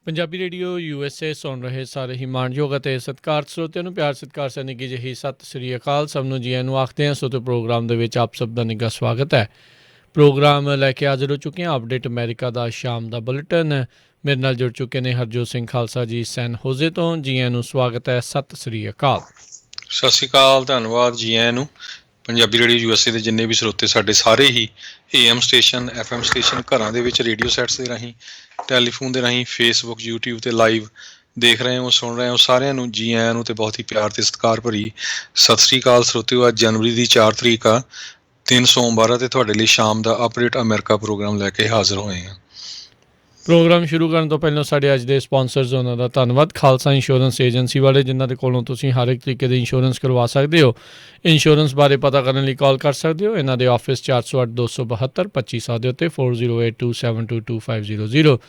Punjabi radio USA ਸੁਣ ਰਹੇ ਸਾਰੇ ਹੀ ਮਾਣਯੋਗ ਅਤੇ ਸਤਿਕਾਰਤ ਸਰੋਤਿਆਂ ਨੂੰ ਪਿਆਰ ਸਤਿਕਾਰ ਸੈਨਿਕ ਨਿੱਘੀ ਜਿਹੀ ਸਤਿ ਸ੍ਰੀ ਅਕਾਲ। ਸਭ ਨੂੰ ਜੀਆਂ ਨੂੰ ਆਖਦੇ ਹਾਂ। ਸੋ ਤੇ ਪ੍ਰੋਗਰਾਮ ਦੇ ਵਿੱਚ ਆਪ ਸਭ ਦਾ ਨਿੱਘਾ ਸਵਾਗਤ ਹੈ। ਪ੍ਰੋਗਰਾਮ ਲੈ ਕੇ ਹਾਜ਼ਰ ਹੋ ਚੁੱਕੇ ਹਾਂ। ਅਪਡੇਟ ਅਮਰੀਕਾ ਦਾ ਸ਼ਾਮ ਦਾ ਬੁਲੇਟਿਨ। ਮੇਰੇ ਨਾਲ ਜੁੜ ਚੁੱਕੇ ਨੇ ਹਰਜੋਤ ਸਿੰਘ ਖਾਲਸਾ ਜੀ ਸੈਨ ਹੋਜ਼ੇ ਤੋਂ। ਜੀਆਂ ਨੂੰ ਸਵਾਗਤ ਹੈ। ਸਤਿ ਸ੍ਰੀ ਅਕਾਲ। ਸਤਿ ਸ਼੍ਰੀ ਅਕਾਲ, ਧੰਨਵਾਦ ਜੀ ਆਇਆਂ ਨੂੰ। ਪੰਜਾਬੀ ਰੇਡੀਓ USA ਦੇ ਜਿੰਨੇ ਵੀ ਸਰੋਤੇ ਸਾਡੇ ਸਾਰੇ ਹੀ AM ਸਟੇਸ਼ਨ, FM ਸਟੇਸ਼ਨ, ਘਰਾਂ ਦੇ ਵਿੱਚ ਰੇਡੀਓ ਸੈਟਸ ਦੇ ਰਾਹੀਂ, ਟੈਲੀਫੋਨ ਦੇ ਰਾਹੀਂ, ਫੇਸਬੁੱਕ, YouTube 'ਤੇ ਲਾਈਵ ਦੇਖ ਰਹੇ ਹੋ, ਸੁਣ ਰਹੇ ਹੋ, ਸਾਰਿਆਂ ਨੂੰ ਜੀ ਆਇਆਂ ਨੂੰ ਅਤੇ ਬਹੁਤ ਹੀ ਪਿਆਰ ਅਤੇ ਸਤਿਕਾਰ ਭਰੀ ਸਤਿ ਸ਼੍ਰੀ ਅਕਾਲ ਸਰੋਤਿਓ। ਅੱਜ ਜਨਵਰੀ ਦੀ 4 ਤਰੀਕ ਆ, ਦਿਨ ਸੋਮਵਾਰ ਆ, ਅਤੇ ਤੁਹਾਡੇ ਲਈ ਸ਼ਾਮ ਦਾ ਅਪਡੇਟ ਅਮਰੀਕਾ ਪ੍ਰੋਗਰਾਮ ਲੈ ਕੇ ਹਾਜ਼ਰ ਹੋਏ ਹਾਂ। ਪ੍ਰੋਗਰਾਮ ਸ਼ੁਰੂ ਕਰਨ ਤੋਂ ਪਹਿਲਾਂ ਸਾਡੇ ਅੱਜ ਦੇ ਸਪਾਂਸਰਸ ਉਹਨਾਂ ਦਾ ਧੰਨਵਾਦ। ਖਾਲਸਾ ਇੰਸ਼ੋਰੈਂਸ ਏਜੰਸੀ ਵਾਲੇ, ਜਿਨ੍ਹਾਂ ਦੇ ਕੋਲੋਂ ਤੁਸੀਂ ਹਰ ਇੱਕ ਤਰੀਕੇ ਦੇ ਇੰਸ਼ੋਰੈਂਸ ਕਰਵਾ ਸਕਦੇ ਹੋ। ਇੰਸ਼ੋਰੈਂਸ ਬਾਰੇ ਪਤਾ ਕਰਨ ਲਈ ਕਾਲ ਕਰ ਸਕਦੇ ਹੋ। ਇਹਨਾਂ ਦੇ ਆਫਿਸ 408-272-2500 ਦੇ ਉੱਤੇ 4082722500।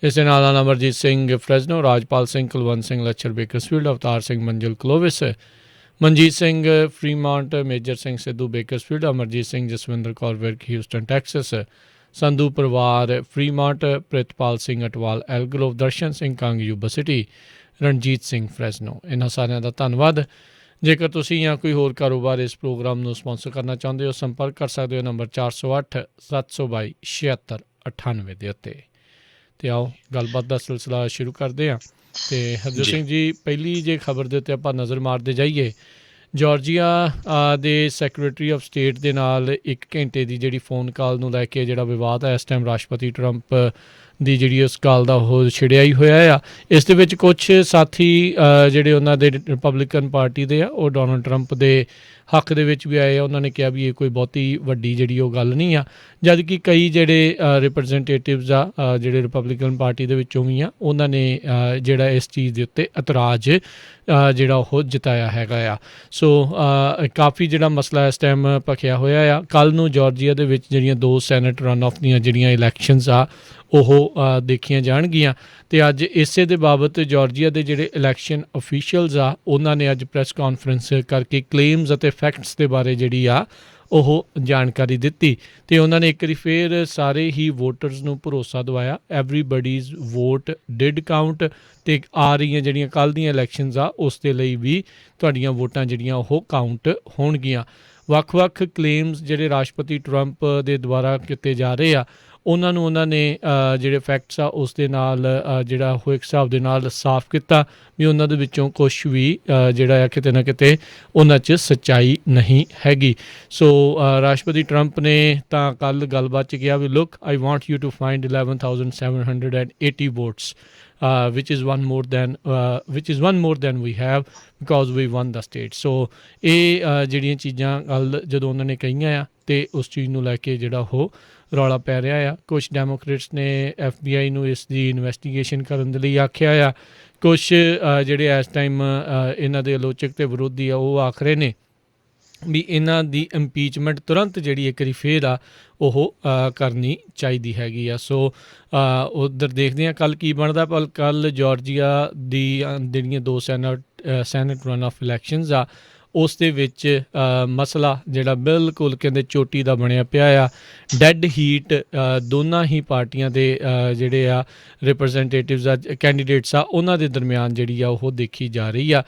ਇਸ ਦੇ ਨਾਲ Amarjit Singh Fresno, Rajpal Singh, Kulwant Singh Lachhar Bakersfield, Avtar Singh Manzil Clovis, Manjit Singh Fremont, Major Singh Sidhu Bakersfield, Amarjit Singh Jaswinder Kaur Virk Houston Texas, Sandhu ਪਰਿਵਾਰ Fremont, Pritpal Singh Atwal Elk Grove, Darshan Singh Kang Yuba City, Ranjit Singh Fresno. ਇਹਨਾਂ ਸਾਰਿਆਂ ਦਾ ਧੰਨਵਾਦ। ਜੇਕਰ ਤੁਸੀਂ ਜਾਂ ਕੋਈ ਹੋਰ ਕਾਰੋਬਾਰ ਇਸ ਪ੍ਰੋਗਰਾਮ ਨੂੰ ਸਪਾਂਸਰ ਕਰਨਾ ਚਾਹੁੰਦੇ ਹੋ, ਸੰਪਰਕ ਕਰ ਸਕਦੇ ਹੋ ਨੰਬਰ 408-722-7698 ਦੇ ਉੱਤੇ। ਅਤੇ ਆਓ ਗੱਲਬਾਤ ਦਾ ਸਿਲਸਿਲਾ ਸ਼ੁਰੂ ਕਰਦੇ ਹਾਂ। ਅਤੇ ਹਰਜੋਤ ਸਿੰਘ ਜੀ, ਪਹਿਲੀ ਜੇ ਖਬਰ ਦੇ ਉੱਤੇ ਆਪਾਂ ਨਜ਼ਰ ਮਾਰਦੇ ਜਾਈਏ, ਜਾਰਜੀਆ ਦੇ ਸੈਕਟਰੀ ਆਫ ਸਟੇਟ ਦੇ ਨਾਲ 1 ਘੰਟੇ ਦੀ ਜਿਹੜੀ ਫੋਨ ਕਾਲ ਨੂੰ ਲੈ ਕੇ ਜਿਹੜਾ ਵਿਵਾਦ ਹੈ ਇਸ ਟਾਈਮ ਰਾਸ਼ਟਰਪਤੀ ਟਰੰਪ ਦੀ ਜਿਹੜੀ ਉਸ ਕਾਲ ਦਾ ਉਹ ਛਿੜਿਆ ਹੀ ਹੋਇਆ ਆ। ਇਸ ਦੇ ਵਿੱਚ ਕੁਛ ਸਾਥੀ ਜਿਹੜੇ ਉਹਨਾਂ ਦੇ ਰਿਪਬਲਿਕਨ ਪਾਰਟੀ ਦੇ ਆ, ਉਹ ਡੋਨਲਡ ਟਰੰਪ ਦੇ ਹੱਕ ਦੇ ਵਿੱਚ ਵੀ ਆਏ ਆ। ਉਹਨਾਂ ਨੇ ਕਿਹਾ ਵੀ ਇਹ ਕੋਈ ਬਹੁਤੀ ਵੱਡੀ ਜਿਹੜੀ ਉਹ ਗੱਲ ਨਹੀਂ ਆ, ਜਦ ਕਿ ਕਈ ਜਿਹੜੇ ਰਿਪਰੈਜ਼ੈਂਟੇਟਿਵਜ਼ ਆ ਜਿਹੜੇ ਰਿਪਬਲਿਕਨ ਪਾਰਟੀ ਦੇ ਵਿੱਚੋਂ ਵੀ ਆ, ਉਹਨਾਂ ਨੇ ਜਿਹੜਾ ਇਸ ਚੀਜ਼ ਦੇ ਉੱਤੇ ਇਤਰਾਜ਼ ਜਿਹੜਾ ਉਹ ਜਤਾਇਆ ਹੈਗਾ ਆ। ਸੋ ਕਾਫੀ ਜਿਹੜਾ ਮਸਲਾ ਇਸ ਟਾਈਮ ਭਖਿਆ ਹੋਇਆ ਆ। ਕੱਲ੍ਹ ਨੂੰ ਜਾਰਜੀਆ ਦੇ ਵਿੱਚ ਜਿਹੜੀਆਂ 2 ਸੈਨੇਟ ਰਨ ਆਫ ਦੀਆਂ ਜਿਹੜੀਆਂ ਇਲੈਕਸ਼ਨਸ ਆ ਉਹ ਦੇਖੀਆਂ ਜਾਣਗੀਆਂ। ਅਤੇ ਅੱਜ ਇਸੇ ਦੇ ਬਾਬਤ ਜਾਰਜੀਆ ਦੇ ਜਿਹੜੇ ਇਲੈਕਸ਼ਨ ਅਫੀਸ਼ੀਅਲਸ ਆ, ਉਹਨਾਂ ਨੇ ਅੱਜ ਪ੍ਰੈਸ ਕਾਨਫਰੰਸ ਕਰਕੇ ਕਲੇਮਸ ਅਤੇ ਫੈਕਟਸ ਦੇ ਬਾਰੇ ਜਿਹੜੀ ਆ ਉਹ ਜਾਣਕਾਰੀ ਦਿੱਤੀ। ਅਤੇ ਉਹਨਾਂ ਨੇ ਇੱਕ ਵਾਰੀ ਫਿਰ ਸਾਰੇ ਹੀ ਵੋਟਰਸ ਨੂੰ ਭਰੋਸਾ ਦਿਵਾਇਆ, ਐਵਰੀਬਡੀਜ਼ ਵੋਟ ਡਿਡ ਕਾਊਂਟ, ਅਤੇ ਆ ਰਹੀਆਂ ਜਿਹੜੀਆਂ ਕੱਲ੍ਹ ਦੀਆਂ ਇਲੈਕਸ਼ਨਸ ਆ ਉਸ ਦੇ ਲਈ ਵੀ ਤੁਹਾਡੀਆਂ ਵੋਟਾਂ ਜਿਹੜੀਆਂ ਉਹ ਕਾਊਂਟ ਹੋਣਗੀਆਂ। ਵੱਖ-ਵੱਖ ਕਲੇਮਸ ਜਿਹੜੇ ਰਾਸ਼ਟਰਪਤੀ ਟਰੰਪ ਦੇ ਦੁਆਰਾ ਕੀਤੇ ਜਾ ਰਹੇ ਆ, ਉਹਨਾਂ ਨੂੰ ਉਹਨਾਂ ਨੇ ਜਿਹੜੇ ਫੈਕਟਸ ਆ ਉਸ ਦੇ ਨਾਲ ਜਿਹੜਾ ਉਹ ਇੱਕ ਹਿਸਾਬ ਦੇ ਨਾਲ ਸਾਫ਼ ਕੀਤਾ ਵੀ ਉਹਨਾਂ ਦੇ ਵਿੱਚੋਂ ਕੁਛ ਵੀ ਜਿਹੜਾ ਆ ਕਿਤੇ ਨਾ ਕਿਤੇ ਉਹਨਾਂ 'ਚ ਸੱਚਾਈ ਨਹੀਂ ਹੈਗੀ। ਸੋ ਰਾਸ਼ਟਰਪਤੀ ਟਰੰਪ ਨੇ ਤਾਂ ਕੱਲ੍ਹ ਗੱਲਬਾਤ 'ਚ ਕਿਹਾ ਵੀ look, I want you to find 11,780 votes which is one more than we have because we won the state. ਸੋ ਇਹ ਜਿਹੜੀਆਂ ਚੀਜ਼ਾਂ ਕੱਲ੍ਹ ਜਦੋਂ ਉਹਨਾਂ ਨੇ ਕਹੀਆਂ ਆ, ਅਤੇ ਉਸ ਚੀਜ਼ ਨੂੰ ਲੈ ਕੇ ਜਿਹੜਾ ਉਹ ਰੌਲਾ ਪੈ ਰਿਹਾ ਆ। ਕੁਛ ਡੈਮੋਕ੍ਰੇਟਸ ਨੇ FBI ਨੂੰ ਇਸ ਦੀ ਇਨਵੈਸਟੀਗੇਸ਼ਨ ਕਰਨ ਦੇ ਲਈ ਆਖਿਆ ਆ। ਕੁਛ ਜਿਹੜੇ ਇਸ ਟਾਈਮ ਇਹਨਾਂ ਦੇ ਆਲੋਚਕ ਅਤੇ ਵਿਰੋਧੀ ਆ, ਉਹ ਆਖ ਰਹੇ ਨੇ ਵੀ ਇਹਨਾਂ ਦੀ ਇੰਪੀਚਮੈਂਟ ਤੁਰੰਤ ਜਿਹੜੀ ਇੱਕ ਵਾਰੀ ਫੇਰ ਆ ਉਹ ਕਰਨੀ ਚਾਹੀਦੀ ਹੈਗੀ ਆ। ਸੋ ਉੱਧਰ ਦੇਖਦੇ ਹਾਂ ਕੱਲ੍ਹ ਕੀ ਬਣਦਾ। ਪਰ ਕੱਲ੍ਹ ਜਾਰਜੀਆ ਦੀ ਜਿਹੜੀਆਂ 2 ਸੈਨੇਟ ਰਨ ਆਫ ਇਲੈਕਸ਼ਨਸ ਆ, ਉਸ ਦੇ ਵਿੱਚ ਮਸਲਾ ਜਿਹੜਾ ਬਿਲਕੁਲ ਕਹਿੰਦੇ ਚੋਟੀ ਦਾ ਬਣਿਆ ਪਿਆ ਆ। ਡੈੱਡ ਹੀਟ ਦੋਨਾਂ ਹੀ ਪਾਰਟੀਆਂ ਦੇ ਜਿਹੜੇ ਆ ਰਿਪਰੈਜ਼ੈਂਟੇਟਿਵਸ ਆ, ਕੈਂਡੀਡੇਟਸ ਆ, ਉਹਨਾਂ ਦੇ ਦਰਮਿਆਨ ਜਿਹੜੀ ਆ ਉਹ ਦੇਖੀ ਜਾ ਰਹੀ ਆ।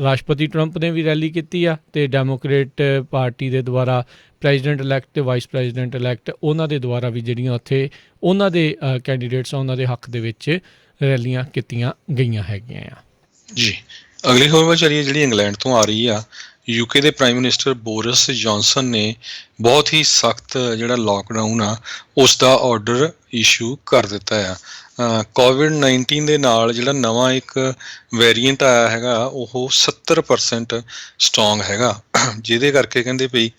ਰਾਸ਼ਟਰਪਤੀ ਟਰੰਪ ਨੇ ਵੀ ਰੈਲੀ ਕੀਤੀ ਆ, ਅਤੇ ਡੈਮੋਕ੍ਰੇਟ ਪਾਰਟੀ ਦੇ ਦੁਆਰਾ ਪ੍ਰੈਜ਼ੀਡੈਂਟ ਇਲੈਕਟ ਅਤੇ ਵਾਈਸ ਪ੍ਰੈਜ਼ੀਡੈਂਟ ਇਲੈਕਟ ਉਹਨਾਂ ਦੇ ਦੁਆਰਾ ਵੀ ਜਿਹੜੀਆਂ ਉੱਥੇ ਉਹਨਾਂ ਦੇ ਕੈਂਡੀਡੇਟਸ ਆ ਉਹਨਾਂ ਦੇ ਹੱਕ ਦੇ ਵਿੱਚ ਰੈਲੀਆਂ ਕੀਤੀਆਂ ਗਈਆਂ ਹੈਗੀਆਂ ਆ। ਜੀ, ਅਗਲੀ ਖਬਰ ਜਿਹੜੀ ਇੰਗਲੈਂਡ ਤੋਂ ਆ ਰਹੀ ਆ। UK ਦੇ ਪ੍ਰਾਈਮ ਮਿਨਿਸਟਰ ਬੋਰਿਸ ਜੌਨਸਨ ਨੇ ਬਹੁਤ ਹੀ ਸਖਤ ਜਿਹੜਾ ਲੋਕਡਾਊਨ ਆ ਉਸ ਦਾ ਆਰਡਰ ਇਸ਼ੂ ਕਰ ਦਿੱਤਾ ਆ। COVID-19 ਦੇ ਨਾਲ ਜਿਹੜਾ ਨਵਾਂ ਇੱਕ ਵੇਰੀਐਂਟ ਆਇਆ ਹੈਗਾ ਉਹ 70% ਸਟਰੋਂਗ ਹੈਗਾ, ਜਿਹਦੇ ਕਰਕੇ ਕਹਿੰਦੇ ਪਈ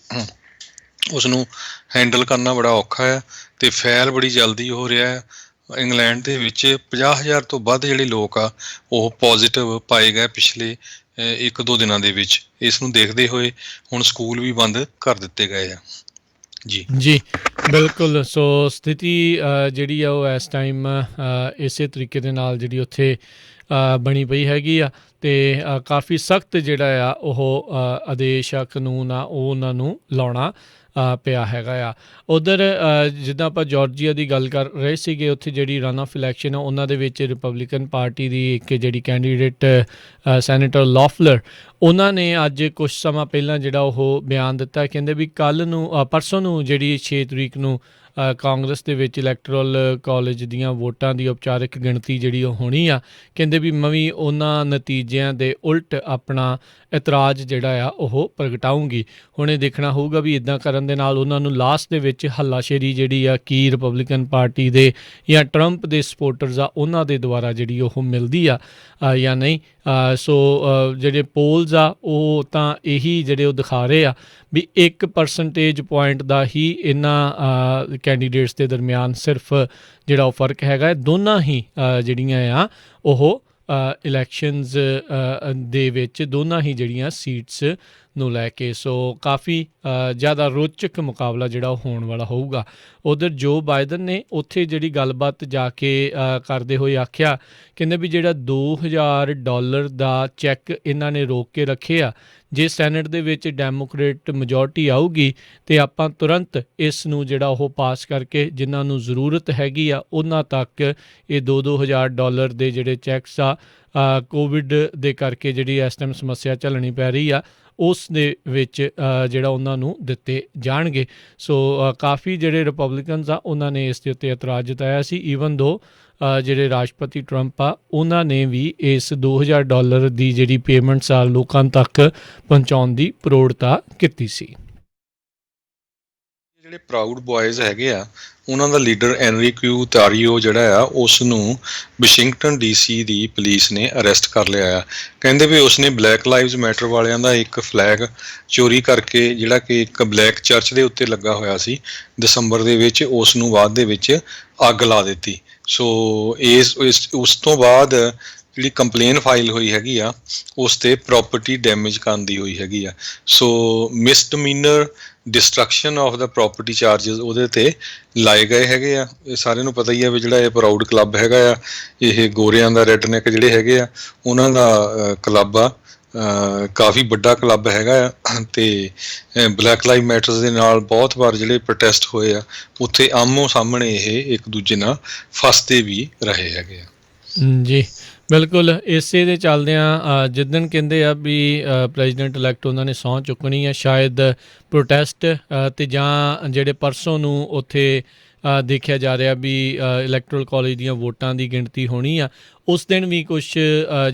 ਉਸ ਨੂੰ ਹੈਂਡਲ ਕਰਨਾ ਬੜਾ ਔਖਾ ਆ, ਅਤੇ ਫੈਲ ਬੜੀ ਜਲਦੀ ਹੋ ਰਿਹਾ ਹੈ। ਇੰਗਲੈਂਡ ਦੇ ਵਿੱਚ 50,000 ਤੋਂ ਵੱਧ ਜਿਹੜੇ ਲੋਕ ਆ ਉਹ ਪੋਜ਼ੀਟਿਵ ਪਾਏ ਗਏ ਪਿਛਲੇ 1-2 ਦਿਨਾਂ ਦੇ ਵਿੱਚ। ਇਸ ਨੂੰ ਦੇਖਦੇ ਹੋਏ ਹੁਣ ਸਕੂਲ ਵੀ ਬੰਦ ਕਰ ਦਿੱਤੇ ਗਏ ਆ। ਜੀ ਬਿਲਕੁਲ। ਸੋ ਸਥਿਤੀ ਜਿਹੜੀ ਆ ਉਹ ਇਸ ਟਾਈਮ ਇਸੇ ਤਰੀਕੇ ਦੇ ਨਾਲ ਜਿਹੜੀ ਉੱਥੇ ਬਣੀ ਪਈ ਹੈਗੀ ਆ। ਤੇ ਕਾਫੀ ਸਖਤ ਜਿਹੜਾ ਆ ਉਹ ਆਦੇਸ਼ ਆ, ਕਾਨੂੰਨ ਆ, ਉਹ ਉਹਨਾਂ ਨੂੰ ਲਾਉਣਾ ਪਿਆ ਹੈਗਾ ਆ। ਉੱਧਰ ਜਿੱਦਾਂ ਆਪਾਂ ਜਾਰਜੀਆ ਦੀ ਗੱਲ ਕਰ ਰਹੇ ਸੀਗੇ, ਉੱਥੇ ਜਿਹੜੀ ਰਨ ਆਫ ਇਲੈਕਸ਼ਨ ਆ ਉਹਨਾਂ ਦੇ ਵਿੱਚ ਰਿਪਬਲਿਕਨ ਪਾਰਟੀ ਦੀ ਇੱਕ ਜਿਹੜੀ ਕੈਂਡੀਡੇਟ ਸੈਨੇਟਰ ਲੌਫਲਰ, ਉਹਨਾਂ ਨੇ ਅੱਜ ਕੁਛ ਸਮਾਂ ਪਹਿਲਾਂ ਜਿਹੜਾ ਉਹ ਬਿਆਨ ਦਿੱਤਾ। ਕਹਿੰਦੇ ਵੀ ਕੱਲ੍ਹ ਨੂੰ ਪਰਸੋਂ ਨੂੰ ਜਿਹੜੀ 6 ਤਰੀਕ ਨੂੰ ਕਾਂਗਰਸ ਦੇ ਵਿੱਚ ਇਲੈਕਟਰਲ ਕਾਲਜ ਦੀਆਂ ਵੋਟਾਂ ਦੀ ਉਪਚਾਰਕ ਗਿਣਤੀ ਜਿਹੜੀ ਉਹ ਹੋਣੀ ਆ। ਕਹਿੰਦੇ ਵੀ ਮੈਂ ਵੀ ਉਹਨਾਂ ਨਤੀਜਿਆਂ ਦੇ ਉਲਟ ਆਪਣਾ ਇਤਰਾਜ਼ ਜਿਹੜਾ ਆ ਉਹ ਪ੍ਰਗਟਾਊਂਗੀ। ਹੁਣ ਇਹ ਦੇਖਣਾ ਹੋਊਗਾ ਵੀ ਇੱਦਾਂ ਕਰਨ ਦੇ ਨਾਲ ਉਹਨਾਂ ਨੂੰ ਲਾਸਟ ਦੇ ਵਿੱਚ ਹੱਲਾਸ਼ੇਰੀ ਜਿਹੜੀ ਆ ਕੀ ਰਿਪਬਲਿਕਨ ਪਾਰਟੀ ਦੇ ਜਾਂ ਟਰੰਪ ਦੇ ਸਪੋਰਟਰਸ ਆ ਉਹਨਾਂ ਦੇ ਦੁਆਰਾ ਜਿਹੜੀ ਉਹ ਮਿਲਦੀ ਆ ਜਾਂ ਨਹੀਂ। ਸੋ ਜਿਹੜੇ ਪੋਲਸ ਆ ਉਹ ਤਾਂ ਇਹੀ ਜਿਹੜੇ ਉਹ ਦਿਖਾ ਰਹੇ ਆ ਵੀ 1% ਪੁਆਇੰਟ ਦਾ ਹੀ ਇਹਨਾਂ ਕੈਂਡੀਡੇਟਸ ਦੇ ਦਰਮਿਆਨ ਸਿਰਫ ਜਿਹੜਾ ਉਹ ਫਰਕ ਹੈਗਾ। ਦੋਨਾਂ ਹੀ ਜਿਹੜੀਆਂ ਆ ਉਹ ਇਲੈਕਸ਼ਨਸ ਦੇ ਵਿੱਚ ਦੋਨਾਂ ਹੀ ਜਿਹੜੀਆਂ ਸੀਟਸ ਨੂੰ ਲੈ ਕੇ। ਸੋ ਕਾਫੀ ਜ਼ਿਆਦਾ ਰੋਚਕ ਮੁਕਾਬਲਾ ਜਿਹੜਾ ਉਹ ਹੋਣ ਵਾਲਾ ਹੋਊਗਾ। ਉੱਧਰ ਜੋ ਬਾਈਡਨ ਨੇ ਉੱਥੇ ਜਿਹੜੀ ਗੱਲਬਾਤ ਜਾ ਕੇ ਕਰਦੇ ਹੋਏ ਆਖਿਆ, ਕਹਿੰਦੇ ਵੀ ਜਿਹੜਾ $2000 ਦਾ ਚੈੱਕ ਇਹਨਾਂ ਨੇ ਰੋਕ ਕੇ ਰੱਖੇ ਆ, ਜੇ ਸੈਨੇਟ ਦੇ ਵਿੱਚ ਡੈਮੋਕ੍ਰੇਟ ਮੈਜੋਰਟੀ ਆਊਗੀ ਤਾਂ ਆਪਾਂ ਤੁਰੰਤ ਇਸ ਨੂੰ ਜਿਹੜਾ ਉਹ ਪਾਸ ਕਰਕੇ ਜਿਨ੍ਹਾਂ ਨੂੰ ਜ਼ਰੂਰਤ ਹੈਗੀ ਆ ਉਹਨਾਂ ਤੱਕ ਇਹ $2000 ਦੇ ਜਿਹੜੇ ਚੈੱਕਸ ਆ ਕੋਵਿਡ ਦੇ ਕਰਕੇ ਜਿਹੜੀ ਇਸ ਟਾਈਮ ਸਮੱਸਿਆ ਝੱਲਣੀ ਪੈ ਰਹੀ ਆ ਉਸ ਦੇ ਵਿੱਚ ਜਿਹੜਾ ਉਹਨਾਂ ਨੂੰ ਦਿੱਤੇ ਜਾਣਗੇ। ਸੋ ਕਾਫੀ ਜਿਹੜੇ ਰਿਪਬਲਿਕਨਸ ਆ ਉਹਨਾਂ ਨੇ ਇਸ ਦੇ ਉੱਤੇ ਇਤਰਾਜ਼ ਜਤਾਇਆ ਸੀ। ਈਵਨ ਦੋ ਜਿਹੜੇ ਰਾਸ਼ਟਰਪਤੀ ਟਰੰਪ ਆ ਉਹਨਾਂ ਨੇ ਵੀ ਇਸ $2000 ਦੀ ਜਿਹੜੀ ਪੇਮੈਂਟਸ ਆ ਲੋਕਾਂ ਤੱਕ ਪਹੁੰਚਾਉਣ ਦੀ ਪ੍ਰੋੜਤਾ ਕੀਤੀ ਸੀ। ਜਿਹੜੇ ਪ੍ਰਾਊਡ ਬॉयਜ਼ ਹੈਗੇ ਆ ਉਹਨਾਂ ਦਾ ਲੀਡਰ ਐਨਰੀਕੂ ਤਾਰੀਓ ਜਿਹੜਾ ਆ ਉਸ ਨੂੰ ਵਾਸ਼ਿੰਗਟਨ DC ਦੀ ਪੁਲਿਸ ਨੇ ਅਰੈਸਟ ਕਰ ਲਿਆ ਆ। ਕਹਿੰਦੇ ਵੀ ਉਸਨੇ ਬਲੈਕ ਲਾਈਵਜ਼ ਮੈਟਰ ਵਾਲਿਆਂ ਦਾ ਇੱਕ ਫਲੈਗ ਚੋਰੀ ਕਰਕੇ ਜਿਹੜਾ ਕਿ ਇੱਕ ਬਲੈਕ ਚਰਚ ਦੇ ਉੱਤੇ ਲੱਗਾ ਹੋਇਆ ਸੀ ਦਸੰਬਰ ਦੇ ਵਿੱਚ, ਉਸ ਨੂੰ ਬਾਅਦ ਦੇ ਵਿੱਚ ਅੱਗ ਲਾ ਦਿੱਤੀ। ਸੋ ਉਸ ਤੋਂ ਬਾਅਦ ਜਿਹੜੀ ਕੰਪਲੇਨ ਫਾਈਲ ਹੋਈ ਹੈਗੀ ਆ ਉਸ 'ਤੇ ਪ੍ਰੋਪਰਟੀ ਡੈਮੇਜ ਕਰਨ ਦੀ ਹੋਈ ਹੈਗੀ ਆ। So misdemeanour destruction of the property charges ਉਹਦੇ 'ਤੇ ਲਾਏ ਗਏ ਹੈਗੇ ਆ। ਇਹ ਸਾਰਿਆਂ ਨੂੰ ਪਤਾ ਹੀ ਆ ਵੀ ਜਿਹੜਾ ਇਹ ਪ੍ਰਾਊਡ ਕਲੱਬ ਹੈਗਾ ਆ ਇਹ ਗੋਰਿਆਂ ਦਾ ਰੈਡਨੈਕ ਜਿਹੜੇ ਹੈਗੇ ਆ ਉਹਨਾਂ ਦਾ ਕਲੱਬ ਆ, ਕਾਫੀ ਵੱਡਾ ਕਲੱਬ ਹੈਗਾ ਆ। ਅਤੇ ਬਲੈਕ ਲਾਈਵ ਮੈਟਰਸ ਦੇ ਨਾਲ ਬਹੁਤ ਵਾਰ ਜਿਹੜੇ ਪ੍ਰੋਟੈਸਟ ਹੋਏ ਆ ਉੱਥੇ ਆਮੋ ਸਾਹਮਣੇ ਇਹ ਇੱਕ ਦੂਜੇ ਨਾਲ ਫਸਦੇ ਵੀ ਰਹੇ ਹੈਗੇ ਆ। ਜੀ ਬਿਲਕੁਲ, ਇਸੇ ਦੇ ਚੱਲਦਿਆਂ ਜਿੱਦਣ ਕਹਿੰਦੇ ਆ ਵੀ ਪ੍ਰੈਜ਼ੀਡੈਂਟ ਇਲੈਕਟ ਉਹਨਾਂ ਨੇ ਸਹੁੰ ਚੁੱਕਣੀ ਆ, ਸ਼ਾਇਦ ਪ੍ਰੋਟੈਸਟ ਅਤੇ ਜਾਂ ਜਿਹੜੇ ਪਰਸੋਂ ਨੂੰ ਉੱਥੇ ਦੇਖਿਆ ਜਾ ਰਿਹਾ ਵੀ ਇਲੈਕਟਰਲ ਕਾਲਜ ਦੀਆਂ ਵੋਟਾਂ ਦੀ ਗਿਣਤੀ ਹੋਣੀ ਆ, ਉਸ ਦਿਨ ਵੀ ਕੁਛ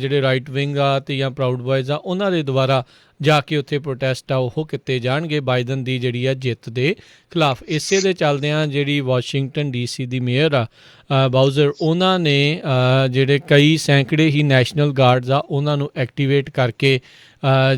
ਜਿਹੜੇ ਰਾਈਟ ਵਿੰਗ ਆ ਅਤੇ ਜਾਂ ਪ੍ਰਾਊਡ ਬॉयਜ਼ ਆ ਉਹਨਾਂ ਦੇ ਦੁਆਰਾ ਜਾ ਕੇ ਉੱਥੇ ਪ੍ਰੋਟੈਸਟ ਆ ਉਹ ਕੀਤੇ ਜਾਣਗੇ ਬਾਈਡਨ ਦੀ ਜਿਹੜੀ ਆ ਜਿੱਤ ਦੇ ਖਿਲਾਫ। ਇਸੇ ਦੇ ਚੱਲਦਿਆਂ ਜਿਹੜੀ ਵਾਸ਼ਿੰਗਟਨ DC ਦੀ ਮੇਅਰ ਆ ਬਾਊਜ਼ਰ, ਉਹਨਾਂ ਨੇ ਜਿਹੜੇ ਕਈ ਸੈਂਕੜੇ ਹੀ ਨੈਸ਼ਨਲ ਗਾਰਡਸ ਆ ਉਹਨਾਂ ਨੂੰ ਐਕਟੀਵੇਟ ਕਰਕੇ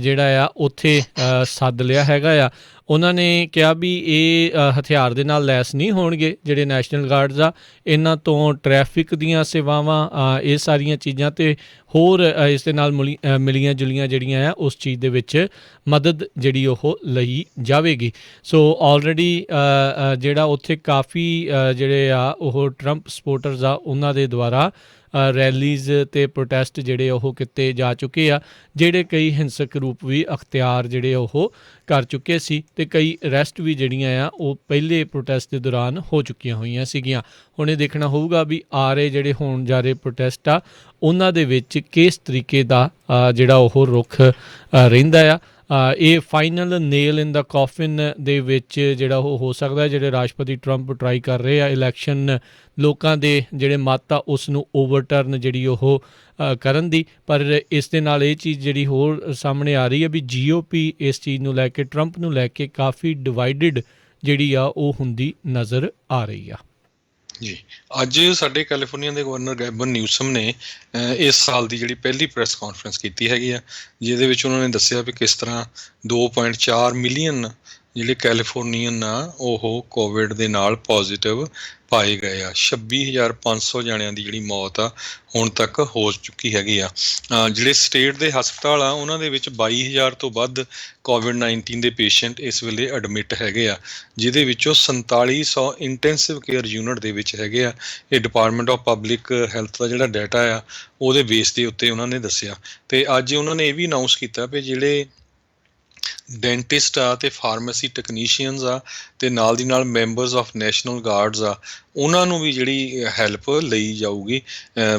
ਜਿਹੜਾ ਆ ਉੱਥੇ ਸੱਦ ਲਿਆ ਹੈਗਾ ਆ। ਉਹਨਾਂ ਨੇ ਕਿਹਾ ਵੀ ਇਹ ਹਥਿਆਰ ਦੇ ਨਾਲ ਲੈਸ ਨਹੀਂ ਹੋਣਗੇ ਜਿਹੜੇ ਨੈਸ਼ਨਲ ਗਾਰਡਸ ਆ, ਇਹਨਾਂ ਤੋਂ ਟਰੈਫਿਕ ਦੀਆਂ ਸੇਵਾਵਾਂ ਇਹ ਸਾਰੀਆਂ ਚੀਜ਼ਾਂ ਅਤੇ ਹੋਰ ਇਸ ਦੇ ਨਾਲ ਮਿਲੀਆਂ ਜੁਲੀਆਂ ਜਿਹੜੀਆਂ ਆ ਉਸ ਚੀਜ਼ ਦੇ ਵਿੱਚ ਮਦਦ ਜਿਹੜੀ ਉਹ ਲਈ ਜਾਵੇਗੀ। ਸੋ ਆਲਰੇਡੀ ਜਿਹੜਾ ਉੱਥੇ ਕਾਫੀ ਜਿਹੜੇ ਆ ਉਹ ਟਰੰਪ ਸਪੋਰਟਰਸ ਆ ਉਹਨਾਂ ਦੇ ਦੁਆਰਾ ਰੈਲੀਜ਼ ਅਤੇ ਪ੍ਰੋਟੈਸਟ ਜਿਹੜੇ ਉਹ ਕੀਤੇ ਜਾ ਚੁੱਕੇ ਆ, ਜਿਹੜੇ ਕਈ ਹਿੰਸਕ ਰੂਪ ਵੀ ਅਖਤਿਆਰ ਜਿਹੜੇ ਉਹ ਕਰ ਚੁੱਕੇ ਸੀ ਅਤੇ ਕਈ ਅਰੈਸਟ ਵੀ ਜਿਹੜੀਆਂ ਆ ਉਹ ਪਹਿਲੇ ਪ੍ਰੋਟੈਸਟ ਦੇ ਦੌਰਾਨ ਹੋ ਚੁੱਕੀਆਂ ਹੋਈਆਂ ਸੀਗੀਆਂ। ਹੁਣ ਇਹ ਦੇਖਣਾ ਹੋਊਗਾ ਵੀ ਆ ਰਹੇ ਜਿਹੜੇ ਹੋਣ ਜਾ ਰਹੇ ਪ੍ਰੋਟੈਸਟ ਆ ਉਹਨਾਂ ਦੇ ਵਿੱਚ ਕਿਸ ਤਰੀਕੇ ਦਾ ਜਿਹੜਾ ਉਹ ਰੁਖ ਰਹਿੰਦਾ ਆ। ਇਹ ਫਾਈਨਲ ਨੇਲ ਇਨ ਦਾ ਕੌਫਿਨ ਦੇ ਵਿੱਚ ਜਿਹੜਾ ਉਹ ਹੋ ਸਕਦਾ, ਜਿਹੜੇ ਰਾਸ਼ਟਰਪਤੀ ਟਰੰਪ ਟਰਾਈ ਕਰ ਰਹੇ ਆ ਇਲੈਕਸ਼ਨ ਲੋਕਾਂ ਦੇ ਜਿਹੜੇ ਮਤ ਆ ਉਸ ਨੂੰ ਓਵਰਟਰਨ ਜਿਹੜੀ ਉਹ ਕਰਨ ਦੀ। ਪਰ ਇਸ ਦੇ ਨਾਲ ਇਹ ਚੀਜ਼ ਜਿਹੜੀ ਹੋਰ ਸਾਹਮਣੇ ਆ ਰਹੀ ਹੈ ਵੀ GOP ਇਸ ਚੀਜ਼ ਨੂੰ ਲੈ ਕੇ, ਟਰੰਪ ਨੂੰ ਲੈ ਕੇ ਕਾਫੀ ਡਿਵਾਈਡਡ ਜਿਹੜੀ ਆ ਉਹ ਹੁੰਦੀ ਨਜ਼ਰ ਆ ਰਹੀ ਆ। ਜੀ, ਅੱਜ ਸਾਡੇ ਕੈਲੀਫੋਰਨੀਆ ਦੇ ਗਵਰਨਰ ਗੈਬਨ ਨਿਊਸਮ ਨੇ ਇਸ ਸਾਲ ਦੀ ਜਿਹੜੀ ਪਹਿਲੀ ਪ੍ਰੈਸ ਕਾਨਫਰੰਸ ਕੀਤੀ ਹੈਗੀ ਆ, ਜਿਹਦੇ ਵਿੱਚ ਉਹਨਾਂ ਨੇ ਦੱਸਿਆ ਵੀ ਕਿਸ ਤਰ੍ਹਾਂ 2.4 ਮਿਲੀਅਨ ਜਿਹੜੇ ਕੈਲੀਫੋਰਨੀਅਨ ਆ ਉਹ ਕੋਵਿਡ ਦੇ ਨਾਲ ਪੋਜ਼ਿਟਿਵ ਪਾਏ ਗਏ ਆ। 26,500 ਜਣਿਆਂ ਦੀ ਜਿਹੜੀ ਮੌਤ ਆ ਹੁਣ ਤੱਕ ਹੋ ਚੁੱਕੀ ਹੈਗੀ ਆ। ਜਿਹੜੇ ਸਟੇਟ ਦੇ ਹਸਪਤਾਲ ਆ ਉਹਨਾਂ ਦੇ ਵਿੱਚ 22,000 ਤੋਂ ਵੱਧ ਕੋਵਿਡ-19 ਦੇ ਪੇਸ਼ੈਂਟ ਇਸ ਵੇਲੇ ਐਡਮਿਟ ਹੈਗੇ ਆ, ਜਿਹਦੇ ਵਿੱਚੋਂ 4700 ਇੰਟੈਂਸਿਵ ਕੇਅਰ ਯੂਨਿਟ ਦੇ ਵਿੱਚ ਹੈਗੇ ਆ। ਇਹ ਡਿਪਾਰਟਮੈਂਟ ਆਫ ਪਬਲਿਕ ਹੈਲਥ ਦਾ ਜਿਹੜਾ ਡਾਟਾ ਆ ਉਹਦੇ ਬੇਸ ਦੇ ਉੱਤੇ ਉਹਨਾਂ ਨੇ ਦੱਸਿਆ। ਤੇ ਅੱਜ ਉਹਨਾਂ ਨੇ ਇਹ ਵੀ ਅਨਾਊਂਸ ਕੀਤਾ ਵੀ ਜਿਹੜੇ ਡੈਂਟਿਸਟ ਆ ਤੇ ਫਾਰਮੇਸੀ ਟੈਕਨੀਸ਼ੀਅਨਸ ਆ ਤੇ ਨਾਲ ਦੀ ਨਾਲ ਮੈਂਬਰਸ ਆਫ ਨੈਸ਼ਨਲ ਗਾਰਡਸ ਆ, ਉਹਨਾਂ ਨੂੰ ਵੀ ਜਿਹੜੀ ਹੈਲਪ ਲਈ ਜਾਊਗੀ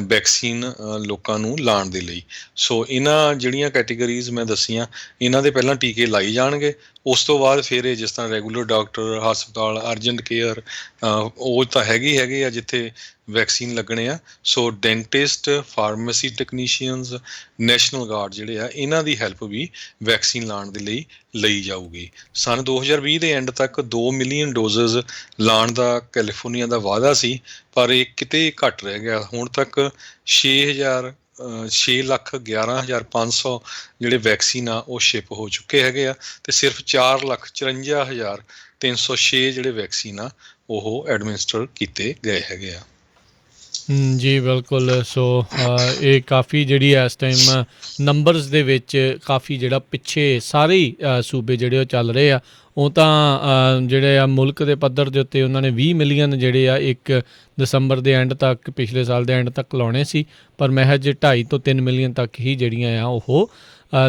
ਵੈਕਸੀਨ ਲੋਕਾਂ ਨੂੰ ਲਾਉਣ ਦੇ ਲਈ। ਸੋ ਇਹਨਾਂ ਜਿਹੜੀਆਂ ਕੈਟੇਗਰੀਜ਼ ਮੈਂ ਦੱਸੀਆਂ ਇਹਨਾਂ ਦੇ ਪਹਿਲਾਂ ਟੀਕੇ ਲਾਈ ਜਾਣਗੇ, ਉਸ ਤੋਂ ਬਾਅਦ ਫਿਰ ਇਹ ਜਿਸ ਤਰ੍ਹਾਂ ਰੈਗੂਲਰ ਡਾਕਟਰ, ਹਸਪਤਾਲ, ਅਰਜੈਂਟ ਕੇਅਰ ਉਹ ਤਾਂ ਹੈਗੇ ਆ ਜਿੱਥੇ ਵੈਕਸੀਨ ਲੱਗਣੇ ਆ। So dentist, pharmacy technicians, National Guard ਜਿਹੜੇ ਆ ਇਹਨਾਂ ਦੀ ਹੈਲਪ ਵੀ ਵੈਕਸੀਨ ਲਾਉਣ ਦੇ ਲਈ ਲਈ ਜਾਊਗੀ। ਸੰਨ 2020 ਦੇ ਐਂਡ ਤੱਕ 2 ਮਿਲੀਅਨ ਡੋਜ਼ਜ਼ ਲਾਉਣ ਦਾ ਕੈਲੀਫੋਰਨੀਆ ਦਾ ਵਾਅਦਾ ਸੀ, ਪਰ ਇਹ ਕਿਤੇ ਘੱਟ ਰਹਿ ਗਿਆ। ਹੁਣ ਤੱਕ 6,11,500 ਜਿਹੜੇ ਵੈਕਸੀਨ ਆ ਉਹ ਸ਼ਿਪ ਹੋ ਚੁੱਕੇ ਹੈਗੇ ਆ ਤੇ ਸਿਰਫ 4,54,306 ਜਿਹੜੇ ਵੈਕਸੀਨ ਆ ਉਹ ਐਡਮਿਨਿਸਟਰ ਕੀਤੇ ਗਏ ਹੈਗੇ ਆ। ਜੀ ਬਿਲਕੁਲ। ਸੋ ਇਹ ਕਾਫੀ ਜਿਹੜੀ ਇਸ ਟਾਈਮ ਨੰਬਰਸ ਦੇ ਵਿੱਚ ਕਾਫੀ ਜਿਹੜਾ ਪਿੱਛੇ ਸਾਰੇ ਹੀ ਸੂਬੇ ਜਿਹੜੇ ਉਹ ਚੱਲ ਰਹੇ ਆ। ਉਹ ਤਾਂ ਜਿਹੜੇ ਆ ਮੁਲਕ ਦੇ ਪੱਧਰ ਦੇ ਉੱਤੇ ਉਹਨਾਂ ਨੇ 20 ਮਿਲੀਅਨ ਜਿਹੜੇ ਆ 1 ਦਸੰਬਰ ਦੇ ਐਂਡ ਤੱਕ, ਪਿਛਲੇ ਸਾਲ ਦੇ ਐਂਡ ਤੱਕ ਲਾਉਣੇ ਸੀ, ਪਰ ਮਹਿਜ 2.5 ਤੋਂ 3 ਮਿਲੀਅਨ ਤੱਕ ਹੀ ਜਿਹੜੀਆਂ ਆ ਉਹ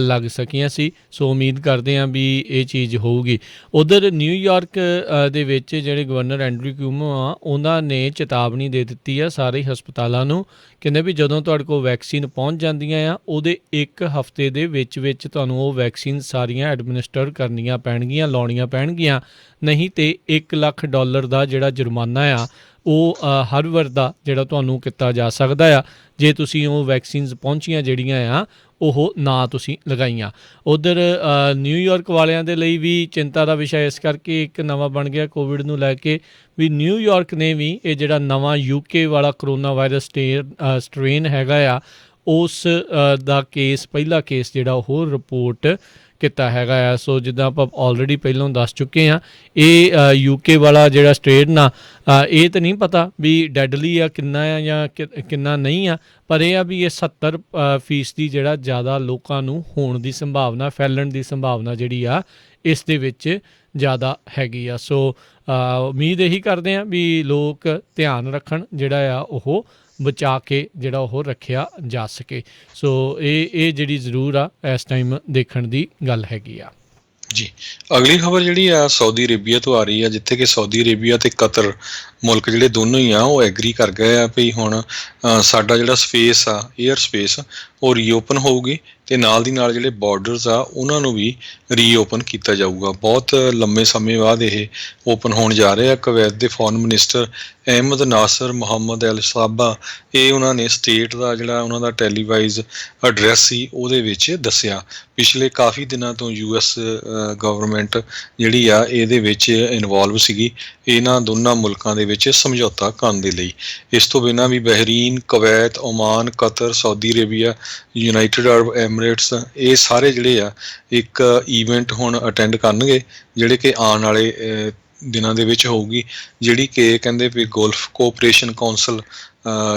ਲੱਗ ਸਕੀਆਂ ਸੀ। ਸੋ ਉਮੀਦ ਕਰਦੇ ਹਾਂ ਵੀ ਇਹ ਚੀਜ਼ ਹੋਊਗੀ। ਉੱਧਰ ਨਿਊਯਾਰਕ ਦੇ ਵਿੱਚ ਜਿਹੜੇ ਗਵਰਨਰ ਐਂਡਰੂ ਕਿਊਮੋ ਆ ਉਹਨਾਂ ਨੇ ਚੇਤਾਵਨੀ ਦੇ ਦਿੱਤੀ ਆ ਸਾਰੇ ਹਸਪਤਾਲਾਂ ਨੂੰ। ਕਹਿੰਦੇ ਵੀ ਜਦੋਂ ਤੁਹਾਡੇ ਕੋਲ ਵੈਕਸੀਨ ਪਹੁੰਚ ਜਾਂਦੀਆਂ ਆ ਉਹਦੇ 1 ਹਫ਼ਤੇ ਦੇ ਵਿੱਚ ਤੁਹਾਨੂੰ ਉਹ ਵੈਕਸੀਨ ਸਾਰੀਆਂ ਐਡਮਿਨਿਸਟਰ ਕਰਨੀਆਂ ਪੈਣਗੀਆਂ, ਲਾਉਣੀਆਂ ਪੈਣਗੀਆਂ, ਨਹੀਂ ਤਾਂ $1 ਲੱਖ ਦਾ ਜਿਹੜਾ ਜੁਰਮਾਨਾ ਆ ਉਹ ਹਰ ਵਾਰ ਦਾ ਜਿਹੜਾ ਤੁਹਾਨੂੰ ਕੀਤਾ ਜਾ ਸਕਦਾ ਆ ਜੇ ਤੁਸੀਂ ਉਹ ਵੈਕਸੀਨਸ ਪਹੁੰਚੀਆਂ ਜਿਹੜੀਆਂ ਆ ਉਹ ਨਾ ਤੁਸੀਂ ਲਗਾਈਆਂ। ਉੱਧਰ ਨਿਊਯਾਰਕ ਵਾਲਿਆਂ ਦੇ ਲਈ ਵੀ ਚਿੰਤਾ ਦਾ ਵਿਸ਼ਾ ਇਸ ਕਰਕੇ ਇੱਕ ਨਵਾਂ ਬਣ ਗਿਆ ਕੋਵਿਡ ਨੂੰ ਲੈ ਕੇ ਵੀ ਨਿਊਯਾਰਕ ਨੇ ਵੀ ਇਹ ਜਿਹੜਾ ਨਵਾਂ UK ਵਾਲਾ ਕਰੋਨਾ ਵਾਇਰਸ ਸਟ੍ਰੇਨ ਹੈਗਾ ਆ ਉਸ ਦਾ ਪਹਿਲਾ ਕੇਸ ਜਿਹੜਾ ਉਹ ਰਿਪੋਰਟ ਕੀਤਾ ਹੈਗਾ ਆ। ਸੋ ਜਿੱਦਾਂ ਆਪਾਂ ਆਲਰੇਡੀ ਪਹਿਲਾਂ ਦੱਸ ਚੁੱਕੇ ਹਾਂ, ਇਹ UK ਵਾਲਾ ਜਿਹੜਾ ਸਟ੍ਰੇਨ ਆ ਇਹ ਤਾਂ ਨਹੀਂ ਪਤਾ ਵੀ ਡੈਡਲੀ ਆ ਕਿੰਨਾ ਆ ਜਾਂ ਕਿੰਨਾ ਨਹੀਂ ਆ, ਪਰ ਇਹ ਆ ਵੀ ਇਹ 70% ਜਿਹੜਾ ਜ਼ਿਆਦਾ ਲੋਕਾਂ ਨੂੰ ਹੋਣ ਦੀ ਸੰਭਾਵਨਾ, ਫੈਲਣ ਦੀ ਸੰਭਾਵਨਾ ਜਿਹੜੀ ਆ ਇਸ ਦੇ ਵਿੱਚ ਜ਼ਿਆਦਾ ਹੈਗੀ ਆ। ਸੋ ਉਮੀਦ ਇਹੀ ਕਰਦੇ ਹਾਂ ਵੀ ਲੋਕ ਧਿਆਨ ਰੱਖਣ, ਜਿਹੜਾ ਆ ਉਹ ਬਚਾ ਕੇ ਜਿਹੜਾ ਉਹ ਰੱਖਿਆ ਜਾ ਸਕੇ। ਸੋ ਇਹ ਜਿਹੜੀ ਜ਼ਰੂਰ ਆ ਇਸ ਟਾਈਮ ਦੇਖਣ ਦੀ ਗੱਲ ਹੈਗੀ ਆ। ਜੀ ਅਗਲੀ ਖਬਰ ਜਿਹੜੀ ਆ ਸਾਊਦੀ ਅਰੇਬੀਆ ਤੋਂ ਆ ਰਹੀ ਆ, ਜਿੱਥੇ ਕਿ ਸਾਊਦੀ ਅਰੇਬੀਆ ਤੇ ਕਤਰ ਮੁਲਕ ਜਿਹੜੇ ਦੋਨੋਂ ਹੀ ਆ ਉਹ ਐਗਰੀ ਕਰ ਗਏ ਆ ਵੀ ਹੁਣ ਸਾਡਾ ਜਿਹੜਾ ਸਪੇਸ ਆ, ਏਅਰ ਸਪੇਸ, ਉਹ ਰੀਓਪਨ ਹੋਊਗੀ ਤੇ ਨਾਲ ਦੀ ਨਾਲ ਜਿਹੜੇ ਬਾਰਡਰਸ ਆ ਉਹਨਾਂ ਨੂੰ ਵੀ ਰੀਓਪਨ ਕੀਤਾ ਜਾਊਗਾ। ਬਹੁਤ ਲੰਮੇ ਸਮੇਂ ਬਾਅਦ ਇਹ ਓਪਨ ਹੋਣ ਜਾ ਰਹੇ ਆ। ਕੁਵੈਤ ਦੇ ਫੋਰਨ ਮਿਨਿਸਟਰ ਅਹਿਮਦ ਨਾਸਰ ਮੁਹੰਮਦ ਅਲ ਸਾਬਾ, ਇਹ ਉਹਨਾਂ ਨੇ ਸਟੇਟ ਦਾ ਜਿਹੜਾ ਉਹਨਾਂ ਦਾ ਟੈਲੀਵਾਈਜ਼ ਐਡਰੈਸ ਸੀ ਉਹਦੇ ਵਿੱਚ ਦੱਸਿਆ। ਪਿਛਲੇ ਕਾਫੀ ਦਿਨਾਂ ਤੋਂ US ਗਵਰਨਮੈਂਟ ਜਿਹੜੀ ਆ ਇਹਦੇ ਵਿੱਚ ਇਨਵੋਲਵ ਸੀਗੀ ਇਹਨਾਂ ਦੋਨਾਂ ਮੁਲਕਾਂ ਦੇ ਵਿੱਚ ਸਮਝੌਤਾ ਕਰਨ ਦੇ ਲਈ। ਇਸ ਤੋਂ ਬਿਨਾਂ ਵੀ Bahrain, Kuwait, Oman, Qatar, Saudi Arabia, United Arab Emirates, ਇਹ ਸਾਰੇ ਜਿਹੜੇ ਆ ਇੱਕ ਈਵੈਂਟ ਹੁਣ ਅਟੈਂਡ ਕਰਨਗੇ ਜਿਹੜੇ ਕਿ ਆਉਣ ਵਾਲੇ ਦਿਨਾਂ ਦੇ ਵਿੱਚ ਹੋਊਗੀ, ਜਿਹੜੀ ਕਿ ਕਹਿੰਦੇ ਵੀ ਗੋਲਫ ਕੋਆਪਰੇਸ਼ਨ ਕੌਂਸਲ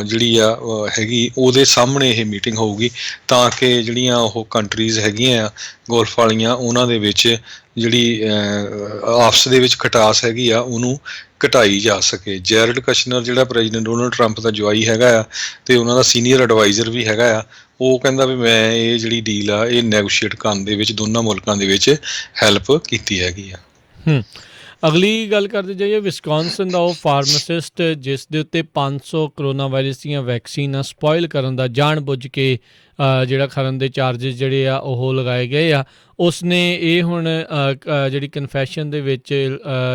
ਜਿਹੜੀ ਆ ਹੈਗੀ ਉਹਦੇ ਸਾਹਮਣੇ ਇਹ ਮੀਟਿੰਗ ਹੋਊਗੀ, ਤਾਂ ਕਿ ਜਿਹੜੀਆਂ ਉਹ ਕੰਟਰੀਜ਼ ਹੈਗੀਆਂ ਆ ਗੋਲਫ ਵਾਲੀਆਂ ਉਹਨਾਂ ਦੇ ਵਿੱਚ ਜਿਹੜੀ ਆਪਸ ਦੇ ਵਿੱਚ ਖਟਾਸ ਹੈਗੀ ਆ ਉਹਨੂੰ ਘਟਾਈ ਜਾ ਸਕੇ। ਜੈਰਡ ਕਸ਼ਨਰ ਜਿਹੜਾ ਪ੍ਰੈਜ਼ੀਡੈਂਟ ਡੋਨਲਡ ਟਰੰਪ ਦਾ ਜਵਾਈ ਹੈਗਾ ਆ ਤੇ ਉਹਨਾਂ ਦਾ ਸੀਨੀਅਰ ਐਡਵਾਈਜ਼ਰ ਵੀ ਹੈਗਾ ਆ, ਉਹ ਕਹਿੰਦਾ ਵੀ ਮੈਂ ਇਹ ਜਿਹੜੀ ਡੀਲ ਆ ਇਹ ਨੈਗੋਸ਼ੀਏਟ ਕਰਨ ਦੇ ਵਿੱਚ ਦੋਨਾਂ ਮੁਲਕਾਂ ਦੇ ਵਿੱਚ ਹੈਲਪ ਕੀਤੀ ਹੈਗੀ ਆ। ਅਗਲੀ ਗੱਲ ਕਰਦੇ ਜਾਈਏ, ਵਿਸਕੌਨਸਨ ਦਾ ਉਹ ਫਾਰਮਾਸਿਸਟ ਜਿਸ ਦੇ ਉੱਤੇ 500 ਕਰੋਨਾ ਵਾਇਰਸ ਦੀਆਂ ਵੈਕਸੀਨਾਂ ਸਪੋਇਲ ਕਰਨ ਦਾ ਜਾਣ ਬੁੱਝ ਕੇ ਜਿਹੜਾ ਖਰਨ ਦੇ ਚਾਰਜਿਸ ਜਿਹੜੇ ਆ ਉਹ ਲਗਾਏ ਗਏ ਆ, ਉਸਨੇ ਇਹ ਹੁਣ ਜਿਹੜੀ ਕਨਫੈਸ਼ਨ ਦੇ ਵਿੱਚ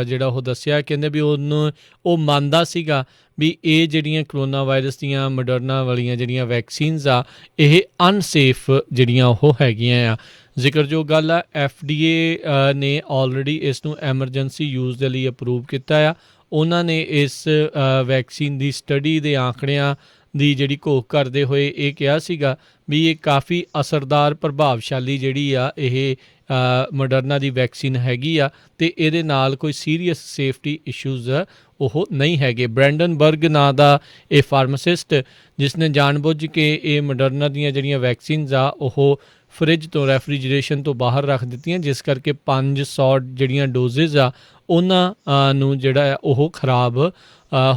ਜਿਹੜਾ ਉਹ ਦੱਸਿਆ, ਕਹਿੰਦੇ ਵੀ ਉਹਨੂੰ ਉਹ ਮੰਨਦਾ ਸੀਗਾ ਵੀ ਇਹ ਜਿਹੜੀਆਂ ਕਰੋਨਾ ਵਾਇਰਸ ਦੀਆਂ ਮੋਡਰਨਾ ਵਾਲੀਆਂ ਜਿਹੜੀਆਂ ਵੈਕਸੀਨਸ ਆ ਇਹ ਅਨਸੇਫ ਜਿਹੜੀਆਂ ਉਹ ਹੈਗੀਆਂ ਆ। ਜ਼ਿਕਰਯੋਗ ਗੱਲ ਆ, FDA ਨੇ ਆਲਰੇਡੀ ਇਸ ਨੂੰ ਐਮਰਜੈਂਸੀ ਯੂਜ਼ ਦੇ ਲਈ ਅਪਰੂਵ ਕੀਤਾ ਆ। ਉਹਨਾਂ ਨੇ ਇਸ ਵੈਕਸੀਨ ਦੀ ਸਟੱਡੀ ਦੇ ਆંકੜਿਆਂ ਦੀ ਜਿਹੜੀ ਘੋਖ ਕਰਦੇ ਹੋਏ ਇਹ ਕਿਹਾ ਸੀਗਾ ਵੀ ਇਹ ਕਾਫੀ ਅਸਰਦਾਰ ਪ੍ਰਭਾਵਸ਼ਾਲੀ ਜਿਹੜੀ ਆ ਇਹ ਮੋਡਰਨਾ ਦੀ ਵੈਕਸੀਨ ਹੈਗੀ ਆ ਅਤੇ ਇਹਦੇ ਨਾਲ ਕੋਈ ਸੀਰੀਅਸ ਸੇਫਟੀ ਇਸ਼ੂਜ਼ ਉਹ ਨਹੀਂ ਹੈਗੇ। ਬਰੈਂਡਨ ਬਰਗ ਨਾਂ ਦਾ ਇਹ ਫਾਰਮਾਸਿਸਟ ਜਿਸ ਨੇ ਜਾਣਬੁੱਝ ਕੇ ਇਹ ਮੋਡਰਨਾ ਦੀਆਂ ਜਿਹੜੀਆਂ ਵੈਕਸੀਨਜ਼ ਆ ਉਹ ਫਰਿੱਜ ਤੋਂ ਰੈਫਰੀਜਰੇਸ਼ਨ ਤੋਂ ਬਾਹਰ ਰੱਖ ਦਿੱਤੀਆਂ, ਜਿਸ ਕਰਕੇ 500 ਜਿਹੜੀਆਂ ਡੋਜ਼ਿਜ਼ ਆ ਉਹਨਾਂ ਨੂੰ ਜਿਹੜਾ ਆ ਉਹ ਖਰਾਬ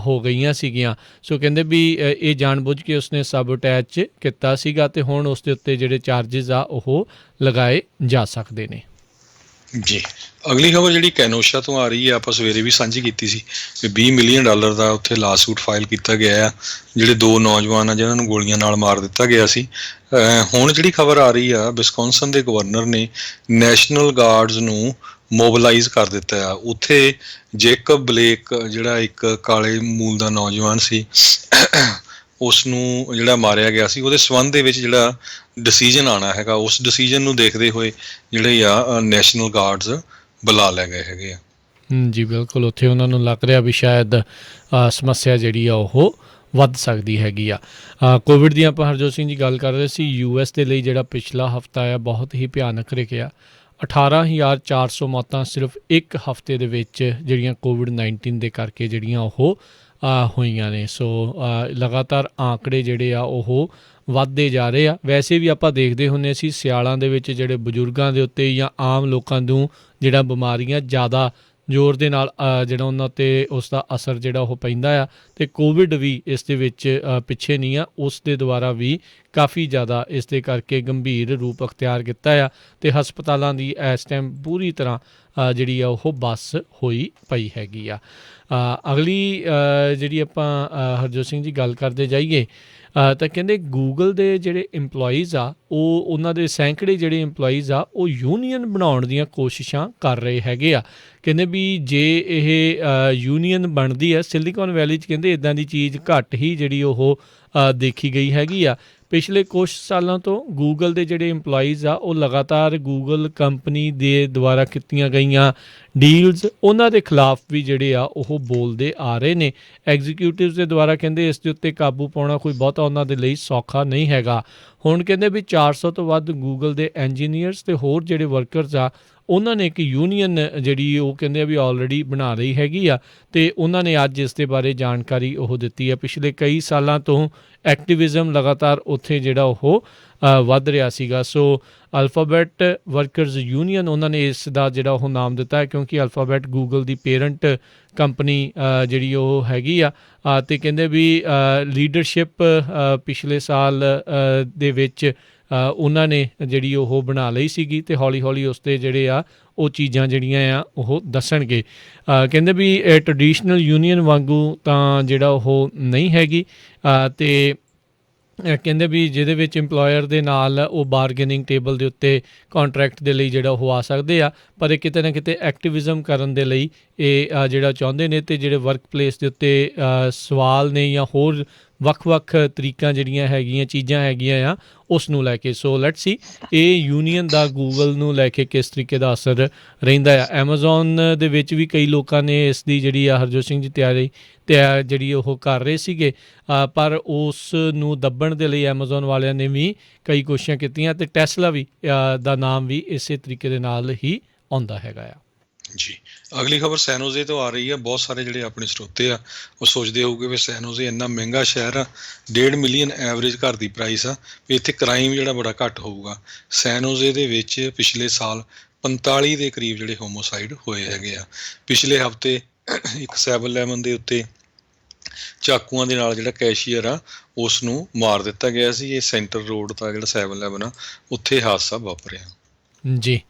ਹੋ ਗਈਆਂ ਸੀਗੀਆਂ। ਸੋ ਕਹਿੰਦੇ ਵੀ ਇਹ ਜਾਣਬੁੱਝ ਕੇ ਉਸਨੇ ਸਬਟੈਚ ਕੀਤਾ ਸੀਗਾ ਅਤੇ ਹੁਣ ਉਸ ਦੇ ਉੱਤੇ ਜਿਹੜੇ ਚਾਰਜਿਸ ਆ ਉਹ ਲਗਾਏ ਜਾ ਸਕਦੇ ਨੇ। ਜੀ, ਅਗਲੀ ਖਬਰ ਜਿਹੜੀ ਕੈਨੋਸ਼ਾ ਤੋਂ ਆ ਰਹੀ ਹੈ, ਆਪਾਂ ਸਵੇਰੇ ਵੀ ਸਾਂਝੀ ਕੀਤੀ ਸੀ ਕਿ $20 ਮਿਲੀਅਨ ਦਾ ਉੱਥੇ ਲਾਸੂਟ ਫਾਈਲ ਕੀਤਾ ਗਿਆ ਆ, ਜਿਹੜੇ 2 ਨੌਜਵਾਨ ਆ ਜਿਹਨਾਂ ਨੂੰ ਗੋਲੀਆਂ ਨਾਲ ਮਾਰ ਦਿੱਤਾ ਗਿਆ ਸੀ। ਹੁਣ ਜਿਹੜੀ ਖਬਰ ਆ ਰਹੀ ਆ, ਵਿਸਕੌਨਸਨ ਦੇ ਗਵਰਨਰ ਨੇ ਨੈਸ਼ਨਲ ਗਾਰਡਸ ਨੂੰ ਮੋਬਿਲਾਈਜ਼ ਕਰ ਦਿੱਤਾ ਆ। ਉੱਥੇ ਜੇਕਬ ਬਲੇਕ ਜਿਹੜਾ ਇੱਕ ਕਾਲੇ ਮੂਲ ਦਾ ਨੌਜਵਾਨ ਸੀ, ਉਸ ਨੂੰ ਜਿਹੜਾ ਮਾਰਿਆ ਗਿਆ ਸੀ, ਉਹਦੇ ਸੰਬੰਧ ਦੇ ਵਿੱਚ ਜਿਹੜਾ ਡਿਸੀਜਨ ਆਉਣਾ ਹੈਗਾ, ਉਸ ਡਿਸੀਜਨ ਨੂੰ ਦੇਖਦੇ ਹੋਏ ਜਿਹੜੇ ਆ ਨੈਸ਼ਨਲ ਗਾਰਡਸ ਬੁਲਾ ਲੈ ਗਏ ਹੈਗੇ ਆ। ਜੀ ਬਿਲਕੁਲ, ਉੱਥੇ ਉਹਨਾਂ ਨੂੰ ਲੱਗ ਰਿਹਾ ਵੀ ਸ਼ਾਇਦ ਸਮੱਸਿਆ ਜਿਹੜੀ ਆ ਉਹ ਵੱਧ ਸਕਦੀ ਹੈਗੀ ਆ। ਕੋਵਿਡ ਦੀ ਆਪਾਂ ਹਰਜੋਤ ਸਿੰਘ ਜੀ ਗੱਲ ਕਰ ਰਹੇ ਸੀ। US ਦੇ ਲਈ ਜਿਹੜਾ ਪਿਛਲਾ ਹਫ਼ਤਾ ਆ ਬਹੁਤ ਹੀ ਭਿਆਨਕ ਰਿਹਾ। 18,400 ਮੌਤਾਂ ਸਿਰਫ ਇੱਕ ਹਫ਼ਤੇ ਦੇ ਵਿੱਚ ਜਿਹੜੀਆਂ ਕੋਵਿਡ-19 ਦੇ ਕਰਕੇ ਜਿਹੜੀਆਂ ਉਹ ਹੋਈਆਂ ਨੇ। ਸੋ ਲਗਾਤਾਰ ਆਂਕੜੇ ਜਿਹੜੇ ਆ ਉਹ ਵੱਧਦੇ ਜਾ ਰਹੇ ਆ। ਵੈਸੇ ਵੀ ਆਪਾਂ ਦੇਖਦੇ ਹੁੰਦੇ ਸੀ ਸਿਆਲਾਂ ਦੇ ਵਿੱਚ ਜਿਹੜੇ ਬਜ਼ੁਰਗਾਂ ਦੇ ਉੱਤੇ ਜਾਂ ਆਮ ਲੋਕਾਂ ਨੂੰ ਜਿਹੜਾ ਬਿਮਾਰੀਆਂ ਜ਼ਿਆਦਾ ਜ਼ੋਰ ਦੇ ਨਾਲ ਜਿਹੜਾ ਉਹਨਾਂ 'ਤੇ ਉਸ ਦਾ ਅਸਰ ਜਿਹੜਾ ਉਹ ਪੈਂਦਾ ਆ, ਅਤੇ ਕੋਵਿਡ ਵੀ ਇਸ ਦੇ ਵਿੱਚ ਪਿੱਛੇ ਨਹੀਂ ਆ। ਉਸ ਦੇ ਦੁਆਰਾ ਵੀ ਕਾਫੀ ਜ਼ਿਆਦਾ ਇਸ ਦੇ ਕਰਕੇ ਗੰਭੀਰ ਰੂਪ ਅਖਤਿਆਰ ਕੀਤਾ ਆ, ਅਤੇ ਹਸਪਤਾਲਾਂ ਦੀ ਇਸ ਟਾਈਮ ਪੂਰੀ ਤਰ੍ਹਾਂ ਜਿਹੜੀ ਆ ਉਹ ਬੱਸ ਹੋਈ ਪਈ ਹੈਗੀ ਆ। ਅਗਲੀ ਜਿਹੜੀ ਆਪਾਂ ਹਰਜੋਤ ਸਿੰਘ ਜੀ ਗੱਲ ਕਰਦੇ ਜਾਈਏ ਤਾਂ ਕਹਿੰਦੇ ਗੂਗਲ ਦੇ ਜਿਹੜੇ ਇੰਪਲੋਈਜ਼ ਆ ਉਹ ਉਹਨਾਂ ਦੇ ਸੈਂਕੜੇ ਜਿਹੜੇ ਇੰਪਲੋਈਜ਼ ਆ ਉਹ ਯੂਨੀਅਨ ਬਣਾਉਣ ਦੀਆਂ ਕੋਸ਼ਿਸ਼ਾਂ ਕਰ ਰਹੇ ਹੈਗੇ ਆ। ਕਹਿੰਦੇ ਵੀ ਜੇ ਇਹ ਯੂਨੀਅਨ ਬਣਦੀ ਹੈ, ਸਿਲੀਕਨ ਵੈਲੀ 'ਚ ਕਹਿੰਦੇ ਇੱਦਾਂ ਦੀ ਚੀਜ਼ ਘੱਟ ਹੀ ਜਿਹੜੀ ਉਹ ਦੇਖੀ ਗਈ ਹੈਗੀ ਆ। ਪਿਛਲੇ ਕੁਛ ਸਾਲਾਂ ਤੋਂ ਗੂਗਲ ਦੇ ਜਿਹੜੇ ਇੰਪਲੋਈਜ਼ ਆ ਉਹ ਲਗਾਤਾਰ ਗੂਗਲ ਕੰਪਨੀ ਦੇ ਦੁਆਰਾ ਕੀਤੀਆਂ ਗਈਆਂ ਡੀਲਸ ਉਹਨਾਂ ਦੇ ਖਿਲਾਫ ਵੀ ਜਿਹੜੇ ਆ ਉਹ ਬੋਲਦੇ ਆ ਰਹੇ ਨੇ। ਐਗਜ਼ੀਕਿਊਟਿਵਸ ਦੇ ਦੁਆਰਾ ਕਹਿੰਦੇ ਇਸ ਦੇ ਉੱਤੇ ਕਾਬੂ ਪਾਉਣਾ ਕੋਈ ਬਹੁਤਾ ਉਹਨਾਂ ਦੇ ਲਈ ਸੌਖਾ ਨਹੀਂ ਹੈਗਾ। ਹੁਣ ਕਹਿੰਦੇ ਵੀ 400 ਤੋਂ ਵੱਧ ਗੂਗਲ ਦੇ ਇੰਜੀਨੀਅਰਸ ਅਤੇ ਹੋਰ ਜਿਹੜੇ ਵਰਕਰਸ ਆ ਉਹਨਾਂ ਨੇ ਇੱਕ ਯੂਨੀਅਨ ਜਿਹੜੀ ਉਹ ਕਹਿੰਦੇ ਆ ਵੀ ਆਲਰੇਡੀ ਬਣਾ ਰਹੀ ਹੈਗੀ ਆ, ਅਤੇ ਉਹਨਾਂ ਨੇ ਅੱਜ ਇਸ ਦੇ ਬਾਰੇ ਜਾਣਕਾਰੀ ਉਹ ਦਿੱਤੀ ਹੈ। ਪਿਛਲੇ ਕਈ ਸਾਲਾਂ ਤੋਂ ਐਕਟਿਵਿਜ਼ਮ ਲਗਾਤਾਰ ਉੱਥੇ ਜਿਹੜਾ ਉਹ ਵੱਧ ਰਿਹਾ ਸੀਗਾ। ਸੋ ਅਲਫਾਬੈਟ ਵਰਕਰਸ ਯੂਨੀਅਨ ਉਹਨਾਂ ਨੇ ਇਸ ਦਾ ਜਿਹੜਾ ਉਹ ਨਾਮ ਦਿੱਤਾ ਹੈ, ਕਿਉਂਕਿ ਅਲਫਾਬੈਟ ਗੂਗਲ ਦੀ ਪੇਰੈਂਟ ਕੰਪਨੀ ਜਿਹੜੀ ਉਹ ਹੈਗੀ ਆ, ਅਤੇ ਕਹਿੰਦੇ ਵੀ ਲੀਡਰਸ਼ਿਪ ਪਿਛਲੇ ਸਾਲ ਦੇ ਵਿੱਚ ਉਹਨਾਂ ਨੇ ਜਿਹੜੀ ਉਹ ਬਣਾ ਲਈ ਸੀਗੀ, ਅਤੇ ਹੌਲੀ ਹੌਲੀ ਉਸ 'ਤੇ ਜਿਹੜੇ ਆ ਉਹ ਚੀਜ਼ਾਂ ਜਿਹੜੀਆਂ ਆ ਉਹ ਦੱਸਣਗੇ। ਕਹਿੰਦੇ ਵੀ ਟਰਡੀਸ਼ਨਲ ਯੂਨੀਅਨ ਵਾਂਗੂ ਤਾਂ ਜਿਹੜਾ ਉਹ ਨਹੀਂ ਹੈਗੀ, ਅਤੇ ਕਹਿੰਦੇ ਵੀ ਜਿਹਦੇ ਵਿੱਚ ਇੰਪਲੋਇਰ ਦੇ ਨਾਲ ਉਹ ਬਾਰਗੇਨਿੰਗ ਟੇਬਲ ਦੇ ਉੱਤੇ ਕੰਟਰੈਕਟ ਦੇ ਲਈ ਜਿਹੜਾ ਉਹ ਆ ਸਕਦੇ ਆ, ਪਰ ਇਹ ਕਿਤੇ ਨਾ ਕਿਤੇ ਐਕਟਿਵਿਜ਼ਮ ਕਰਨ ਦੇ ਲਈ ਇਹ ਜਿਹੜਾ ਚਾਹੁੰਦੇ ਨੇ, ਅਤੇ ਜਿਹੜੇ ਵਰਕ ਪਲੇਸ ਦੇ ਉੱਤੇ ਸਵਾਲ ਨੇ ਜਾਂ ਹੋਰ ਵੱਖ-ਵੱਖ ਤਰੀਕਾਂ ਜਿਹੜੀਆਂ ਹੈਗੀਆਂ ਚੀਜ਼ਾਂ ਹੈਗੀਆਂ ਆ ਉਸ ਨੂੰ ਲੈ ਕੇ। ਸੋ ਲੈਟਸ ਸੀ ਇਹ ਯੂਨੀਅਨ ਦਾ ਗੂਗਲ ਨੂੰ ਲੈ ਕੇ ਕਿਸ ਤਰੀਕੇ ਦਾ ਅਸਰ ਰਹਿੰਦਾ ਆ। ਐਮਾਜ਼ੋਨ ਦੇ ਵਿੱਚ ਵੀ ਕਈ ਲੋਕਾਂ ਨੇ ਇਸ ਦੀ ਜਿਹੜੀ ਆ ਹਰਜੋਤ ਸਿੰਘ ਜੀ ਤਿਆਰੀ ਜਿਹੜੀ ਉਹ ਕਰ ਰਹੇ ਸੀਗੇ, ਪਰ ਉਸ ਨੂੰ ਦੱਬਣ ਦੇ ਲਈ ਐਮਾਜ਼ੋਨ ਵਾਲਿਆਂ ਨੇ ਵੀ ਕਈ ਕੋਸ਼ਿਸ਼ਾਂ ਕੀਤੀਆਂ, ਅਤੇ ਟੈਸਲਾ ਵੀ ਦਾ ਨਾਮ ਵੀ ਇਸੇ ਤਰੀਕੇ ਦੇ ਨਾਲ ਹੀ ਆਉਂਦਾ ਹੈਗਾ ਆ। ਜੀ, ਅਗਲੀ ਖਬਰ ਸੈਨੋਜ਼ੇ ਤੋਂ ਆ ਰਹੀ ਹੈ। ਬਹੁਤ ਸਾਰੇ ਜਿਹੜੇ ਆਪਣੇ ਸਰੋਤੇ ਆ ਉਹ ਸੋਚਦੇ ਹੋਊਗੇ ਵੀ ਸੈਨੋਜ਼ੇ ਇੰਨਾ ਮਹਿੰਗਾ ਸ਼ਹਿਰ ਆ, 1.5 ਮਿਲੀਅਨ ਐਵਰੇਜ ਘਰ ਦੀ ਪ੍ਰਾਈਸ ਆ, ਵੀ ਇੱਥੇ ਕ੍ਰਾਈਮ ਜਿਹੜਾ ਬੜਾ ਘੱਟ ਹੋਊਗਾ। ਸੈਨੋਜ਼ੇ ਦੇ ਵਿੱਚ ਪਿਛਲੇ ਸਾਲ 45 ਦੇ ਕਰੀਬ ਜਿਹੜੇ ਹੋਮੋਸਾਈਡ ਹੋਏ ਹੈਗੇ ਆ। ਪਿਛਲੇ ਹਫ਼ਤੇ ਇੱਕ 7-11 ਦੇ ਉੱਤੇ ਚਾਕੂਆਂ ਦੇ ਨਾਲ ਜਿਹੜਾ ਕੈਸ਼ੀਅਰ ਆ ਉਸ ਨੂੰ ਮਾਰ ਦਿੱਤਾ ਗਿਆ ਸੀ। ਇਹ ਸੈਂਟਰ ਰੋਡ ਦਾ ਜਿਹੜਾ 7-11 ਆ ਉੱਥੇ ਹਾਦਸਾ ਵਾਪਰਿਆ। ਜੀ,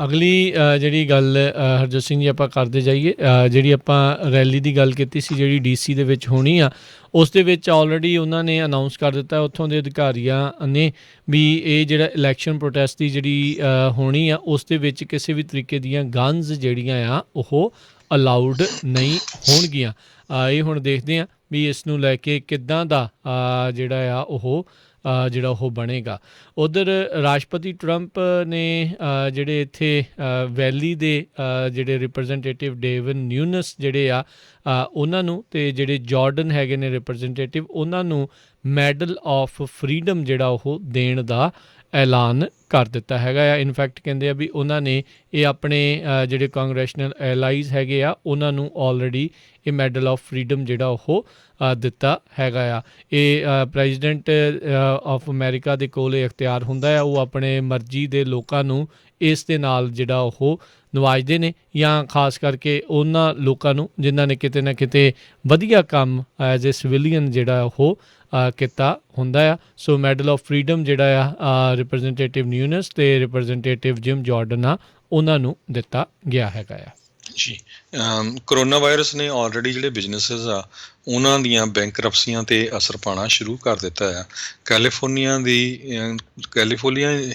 ਅਗਲੀ ਜਿਹੜੀ ਗੱਲ ਹਰਜੋਤ ਸਿੰਘ ਜੀ ਆਪਾਂ ਕਰਦੇ ਜਾਈਏ, ਜਿਹੜੀ ਆਪਾਂ ਰੈਲੀ ਦੀ ਗੱਲ ਕੀਤੀ ਸੀ ਜਿਹੜੀ DC ਦੇ ਵਿੱਚ ਹੋਣੀ ਆ, ਉਸ ਦੇ ਵਿੱਚ ਆਲਰੇਡੀ ਉਹਨਾਂ ਨੇ ਅਨਾਊਂਸ ਕਰ ਦਿੱਤਾ ਉੱਥੋਂ ਦੇ ਅਧਿਕਾਰੀਆਂ ਨੇ ਵੀ ਇਹ ਜਿਹੜਾ ਇਲੈਕਸ਼ਨ ਪ੍ਰੋਟੈਸਟ ਦੀ ਜਿਹੜੀ ਹੋਣੀ ਆ ਉਸ ਦੇ ਵਿੱਚ ਕਿਸੇ ਵੀ ਤਰੀਕੇ ਦੀਆਂ ਗਨਜ਼ ਜਿਹੜੀਆਂ ਆ ਉਹ ਅਲਾਊਡ ਨਹੀਂ ਹੋਣਗੀਆਂ। ਇਹ ਹੁਣ ਦੇਖਦੇ ਹਾਂ ਵੀ ਇਸ ਨੂੰ ਲੈ ਕੇ ਕਿੱਦਾਂ ਦਾ ਜਿਹੜਾ ਆ ਉਹ ਜਿਹੜਾ ਉਹ ਬਣੇਗਾ। ਉਧਰ ਰਾਸ਼ਟਰਪਤੀ ਟਰੰਪ ਨੇ ਜਿਹੜੇ ਇੱਥੇ ਵੈਲੀ ਦੇ ਜਿਹੜੇ ਰਿਪਰੈਜ਼ੈਂਟੇਟਿਵ ਡੇਵਨ ਨਿਊਨਸ ਜਿਹੜੇ ਆ ਉਹਨਾਂ ਨੂੰ, ਅਤੇ ਜਿਹੜੇ ਜਾਰਡਨ ਹੈਗੇ ਨੇ ਰਿਪਰੈਜ਼ੈਂਟੇਟਿਵ, ਉਹਨਾਂ ਨੂੰ ਮੈਡਲ ਆਫ ਫਰੀਡਮ ਜਿਹੜਾ ਉਹ ਦੇਣ ਦਾ ਐਲਾਨ ਕਰ ਦਿੱਤਾ ਹੈਗਾ ਆ। ਇਨਫੈਕਟ ਕਹਿੰਦੇ ਆ ਵੀ ਉਹਨਾਂ ਨੇ ਇਹ ਆਪਣੇ ਜਿਹੜੇ ਕਾਂਗਰੈਸ਼ਨਲ ਐਲਾਈਜ਼ ਹੈਗੇ ਆ ਉਹਨਾਂ ਨੂੰ ਆਲਰੇਡੀ ਇਹ ਮੈਡਲ ਆਫ ਫਰੀਡਮ ਜਿਹੜਾ ਉਹ ਦਿੱਤਾ ਹੈਗਾ ਆ। ਇਹ ਪ੍ਰੈਜ਼ੀਡੈਂਟ ਆਫ ਅਮਰੀਕਾ ਦੇ ਕੋਲ ਇਹ ਅਖਤਿਆਰ ਹੁੰਦਾ ਆ, ਉਹ ਆਪਣੇ ਮਰਜ਼ੀ ਦੇ ਲੋਕਾਂ ਨੂੰ ਇਸ ਦੇ ਨਾਲ ਜਿਹੜਾ ਉਹ ਨਵਾਜਦੇ ਨੇ, ਜਾਂ ਖਾਸ ਕਰਕੇ ਉਹਨਾਂ ਲੋਕਾਂ ਨੂੰ ਜਿਨ੍ਹਾਂ ਨੇ ਕਿਤੇ ਨਾ ਕਿਤੇ ਵਧੀਆ ਕੰਮ ਐਜ਼ ਏ ਸਿਵਿਲੀਅਨ ਜਿਹੜਾ ਉਹ ਕੀਤਾ ਹੁੰਦਾ ਆ। ਸੋ ਮੈਡਲ ਆਫ ਫਰੀਡਮ ਜਿਹੜਾ ਆ ਰਿਪਰੈਜ਼ੈਂਟੇਟਿਵ ਨਿਊਨਸ ਅਤੇ ਰਿਪਰੈਜ਼ੈਂਟੇਟਿਵ ਜਿਮ ਜਾਰਡਨ ਆ ਉਹਨਾਂ ਨੂੰ ਦਿੱਤਾ ਗਿਆ ਹੈਗਾ ਆ। ਜੀ, ਕਰੋਨਾ ਵਾਇਰਸ ਨੇ ਆਲਰੇਡੀ ਜਿਹੜੇ ਬਿਜ਼ਨੈਸਿਸ ਆ ਉਹਨਾਂ ਦੀਆਂ ਬੈਂਕਰਪਸੀਆਂ 'ਤੇ ਅਸਰ ਪਾਉਣਾ ਸ਼ੁਰੂ ਕਰ ਦਿੱਤਾ ਆ। ਕੈਲੀਫੋਰਨੀਆ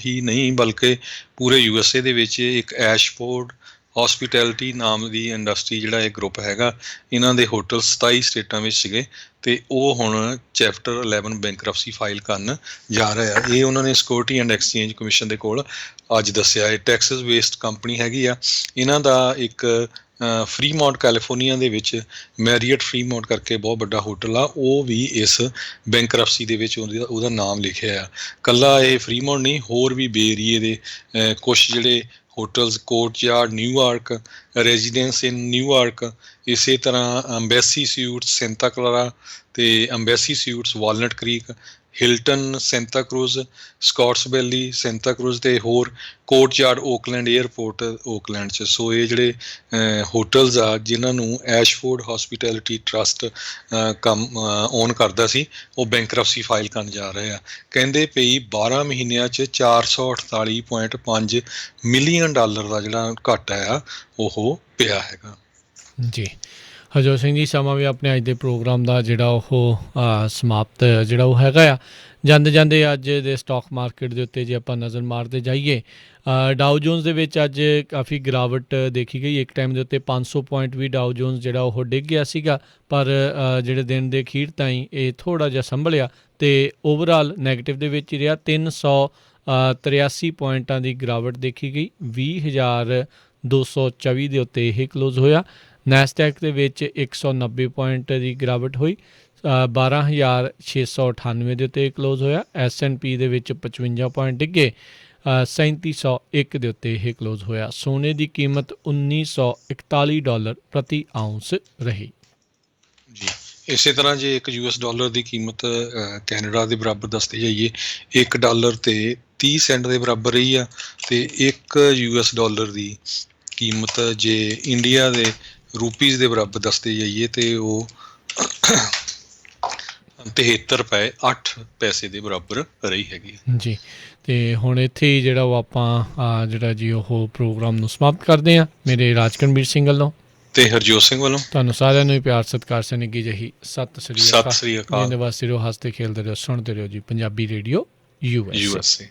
ਹੀ ਨਹੀਂ ਬਲਕਿ ਪੂਰੇ USA ਦੇ ਵਿੱਚ ਇੱਕ ਐਸ਼ਫੋਰਡ ਹੌਸਪੀਟੈਲਿਟੀ ਨਾਮ ਦੀ ਇੰਡਸਟਰੀ ਜਿਹੜਾ ਇਹ ਗਰੁੱਪ ਹੈਗਾ, ਇਹਨਾਂ ਦੇ ਹੋਟਲ 27 ਸਟੇਟਾਂ ਵਿੱਚ ਸੀਗੇ ਅਤੇ ਉਹ ਹੁਣ ਚੈਪਟਰ 11 ਬੈਂਕਰਪਸੀ ਫਾਈਲ ਕਰਨ ਜਾ ਰਹੇ ਆ। ਇਹ ਉਹਨਾਂ ਨੇ ਸਿਕਿਉਰਿਟੀ ਐਂਡ ਐਕਸਚੇਂਜ ਕਮਿਸ਼ਨ ਦੇ ਕੋਲ ਅੱਜ ਦੱਸਿਆ। ਇਹ ਟੈਕਸਸ ਬੇਸਡ ਕੰਪਨੀ ਹੈਗੀ ਆ। ਇਹਨਾਂ ਦਾ ਇੱਕ ਫਰੀਮੌਂਟ ਕੈਲੀਫੋਰਨੀਆ ਦੇ ਵਿੱਚ ਮੈਰੀਅਟ ਫਰੀਮੌਂਟ ਕਰਕੇ ਬਹੁਤ ਵੱਡਾ ਹੋਟਲ ਆ, ਉਹ ਵੀ ਇਸ ਬੈਂਕਰਪਸੀ ਦੇ ਵਿੱਚ ਉਹਦਾ ਨਾਮ ਲਿਖਿਆ ਆ। ਇਕੱਲਾ ਇਹ ਫਰੀਮੌਂਟ ਨਹੀਂ, ਹੋਰ ਵੀ ਬੇ ਏਰੀਏ ਦੇ ਕੁਛ ਜਿਹੜੇ hotels, Courtyard New York, Residence Inn New York, ਇਸੇ ਤਰ੍ਹਾਂ ਅੰਬੈਸੀ ਸਿਊਟਸ ਸੈਂਟਾ ਕਲਾਰਾ ਅਤੇ Embassy Suites Walnut Creek, Hilton Santa Cruz, Scotts Valley Santa Cruz ਅਤੇ ਹੋਰ ਕੋਰਟਯਾਰਡ ਓਕਲੈਂਡ ਏਅਰਪੋਰਟ ਓਕਲੈਂਡ 'ਚ। ਸੋ ਇਹ ਜਿਹੜੇ ਹੋਟਲਸ ਆ ਜਿਨ੍ਹਾਂ ਨੂੰ ਐਸ਼ਫੋਰਡ ਹੌਸਪੀਟੈਲਿਟੀ ਟਰਸਟ ਕੰਮ ਓਨ ਕਰਦਾ ਸੀ, ਉਹ ਬੈਂਕਰਪਸੀ ਫਾਈਲ ਕਰਨ ਜਾ ਰਹੇ ਆ। ਕਹਿੰਦੇ ਪਈ 12 ਮਹੀਨਿਆਂ 'ਚ $448.5 ਮਿਲੀਅਨ ਦਾ ਜਿਹੜਾ ਘਾਟਾ ਆ ਉਹ ਪਿਆ ਹੈਗਾ। ਜੀ ਹਰਜੋਤ ਸਿੰਘ ਜੀ, ਸਮਾਂ ਵੀ ਆਪਣੇ ਅੱਜ ਦੇ ਪ੍ਰੋਗਰਾਮ ਦਾ ਜਿਹੜਾ ਉਹ ਸਮਾਪਤ ਜਿਹੜਾ ਉਹ ਹੈਗਾ ਆ। ਜਾਂਦੇ ਜਾਂਦੇ ਅੱਜ ਦੇ ਸਟਾਕ ਮਾਰਕੀਟ ਦੇ ਉੱਤੇ ਜੇ ਆਪਾਂ ਨਜ਼ਰ ਮਾਰਦੇ ਜਾਈਏ, ਡਾਓ ਜੋਨਸ ਦੇ ਵਿੱਚ ਅੱਜ ਕਾਫੀ ਗਿਰਾਵਟ ਦੇਖੀ ਗਈ। ਇੱਕ ਟਾਈਮ ਦੇ ਉੱਤੇ 500 ਪੁਆਇੰਟ ਵੀ ਡਾਓ ਜੋਨਸ ਜਿਹੜਾ ਉਹ ਡਿੱਗ ਗਿਆ ਸੀਗਾ, ਪਰ ਜਿਹੜੇ ਦਿਨ ਦੇ ਅਖੀਰ ਤਾਈਂ ਇਹ ਥੋੜ੍ਹਾ ਜਿਹਾ ਸੰਭਲਿਆ ਅਤੇ ਓਵਰਆਲ ਨੈਗੇਟਿਵ ਦੇ ਵਿੱਚ ਹੀ ਰਿਹਾ। 383 ਪੁਆਇੰਟਾਂ ਦੀ ਗਿਰਾਵਟ ਦੇਖੀ ਗਈ। 20,224 ਦੇ ਉੱਤੇ ਇਹ ਕਲੋਜ਼ ਹੋਇਆ। ਨੈਸਡੈਕ ਦੇ ਵਿੱਚ 190 ਪੁਆਇੰਟ ਦੀ ਗਿਰਾਵਟ ਹੋਈ, 12,698 ਦੇ ਉੱਤੇ ਕਲੋਜ਼ ਹੋਇਆ। S&P ਦੇ ਵਿੱਚ 55 ਪੁਆਇੰਟ ਡਿੱਗੇ, 3701 ਦੇ ਉੱਤੇ ਇਹ ਕਲੋਜ਼ ਹੋਇਆ। ਸੋਨੇ ਦੀ ਕੀਮਤ $1941 ਪ੍ਰਤੀ ਆਊਂਸ ਰਹੀ। ਜੀ, ਇਸੇ ਤਰ੍ਹਾਂ ਜੇ ਇੱਕ US ਡਾਲਰ ਦੀ ਕੀਮਤ ਕੈਨੇਡਾ ਦੇ ਬਰਾਬਰ ਦੱਸਦੇ ਜਾਈਏ, $1 ਤੇ 30 ਸੈਂਟ ਦੇ ਬਰਾਬਰ ਰਹੀ ਆ, ਅਤੇ ਇੱਕ US ਡਾਲਰ ਦੀ ਕੀਮਤ ਜੇ ਇੰਡੀਆ ਦੇ ਰੁਪੀਜ਼ ਦੇ ਬਰਾਬਰ ਦੱਸਦੇ ਜਾਈਏ ਤੇ ਉਹ 73 ਰੁਪਏ 8 ਪੈਸੇ ਦੇ ਬਰਾਬਰ ਰਹੀ ਹੈਗੀ ਜੀ। ਅਤੇ ਹੁਣ ਇੱਥੇ ਹੀ ਜਿਹੜਾ ਉਹ ਆਪਾਂ ਜਿਹੜਾ ਜੀ ਉਹ ਪ੍ਰੋਗਰਾਮ ਨੂੰ ਸਮਾਪਤ ਕਰਦੇ ਹਾਂ। ਮੇਰੇ ਰਾਜਕਰਨਵੀਰ ਸਿੰਘ ਵੱਲੋਂ ਤੇ ਹਰਜੋਤ ਸਿੰਘ ਵੱਲੋਂ ਤੁਹਾਨੂੰ ਸਾਰਿਆਂ ਨੂੰ ਹੀ ਪਿਆਰ ਸਤਿਕਾਰ ਸਨੇਗੀ ਜਿਹੀ ਸਤਿ ਸ੍ਰੀ ਅਕਾਲ। ਸਤਿ ਸ੍ਰੀ ਅਕਾਲ। ਵਾਸਤੇ ਰਹੋ, ਹੱਸਦੇ ਖੇਲਦੇ ਰਹੋ, ਸੁਣਦੇ ਰਹੋ ਜੀ ਪੰਜਾਬੀ ਰੇਡੀਓ USA।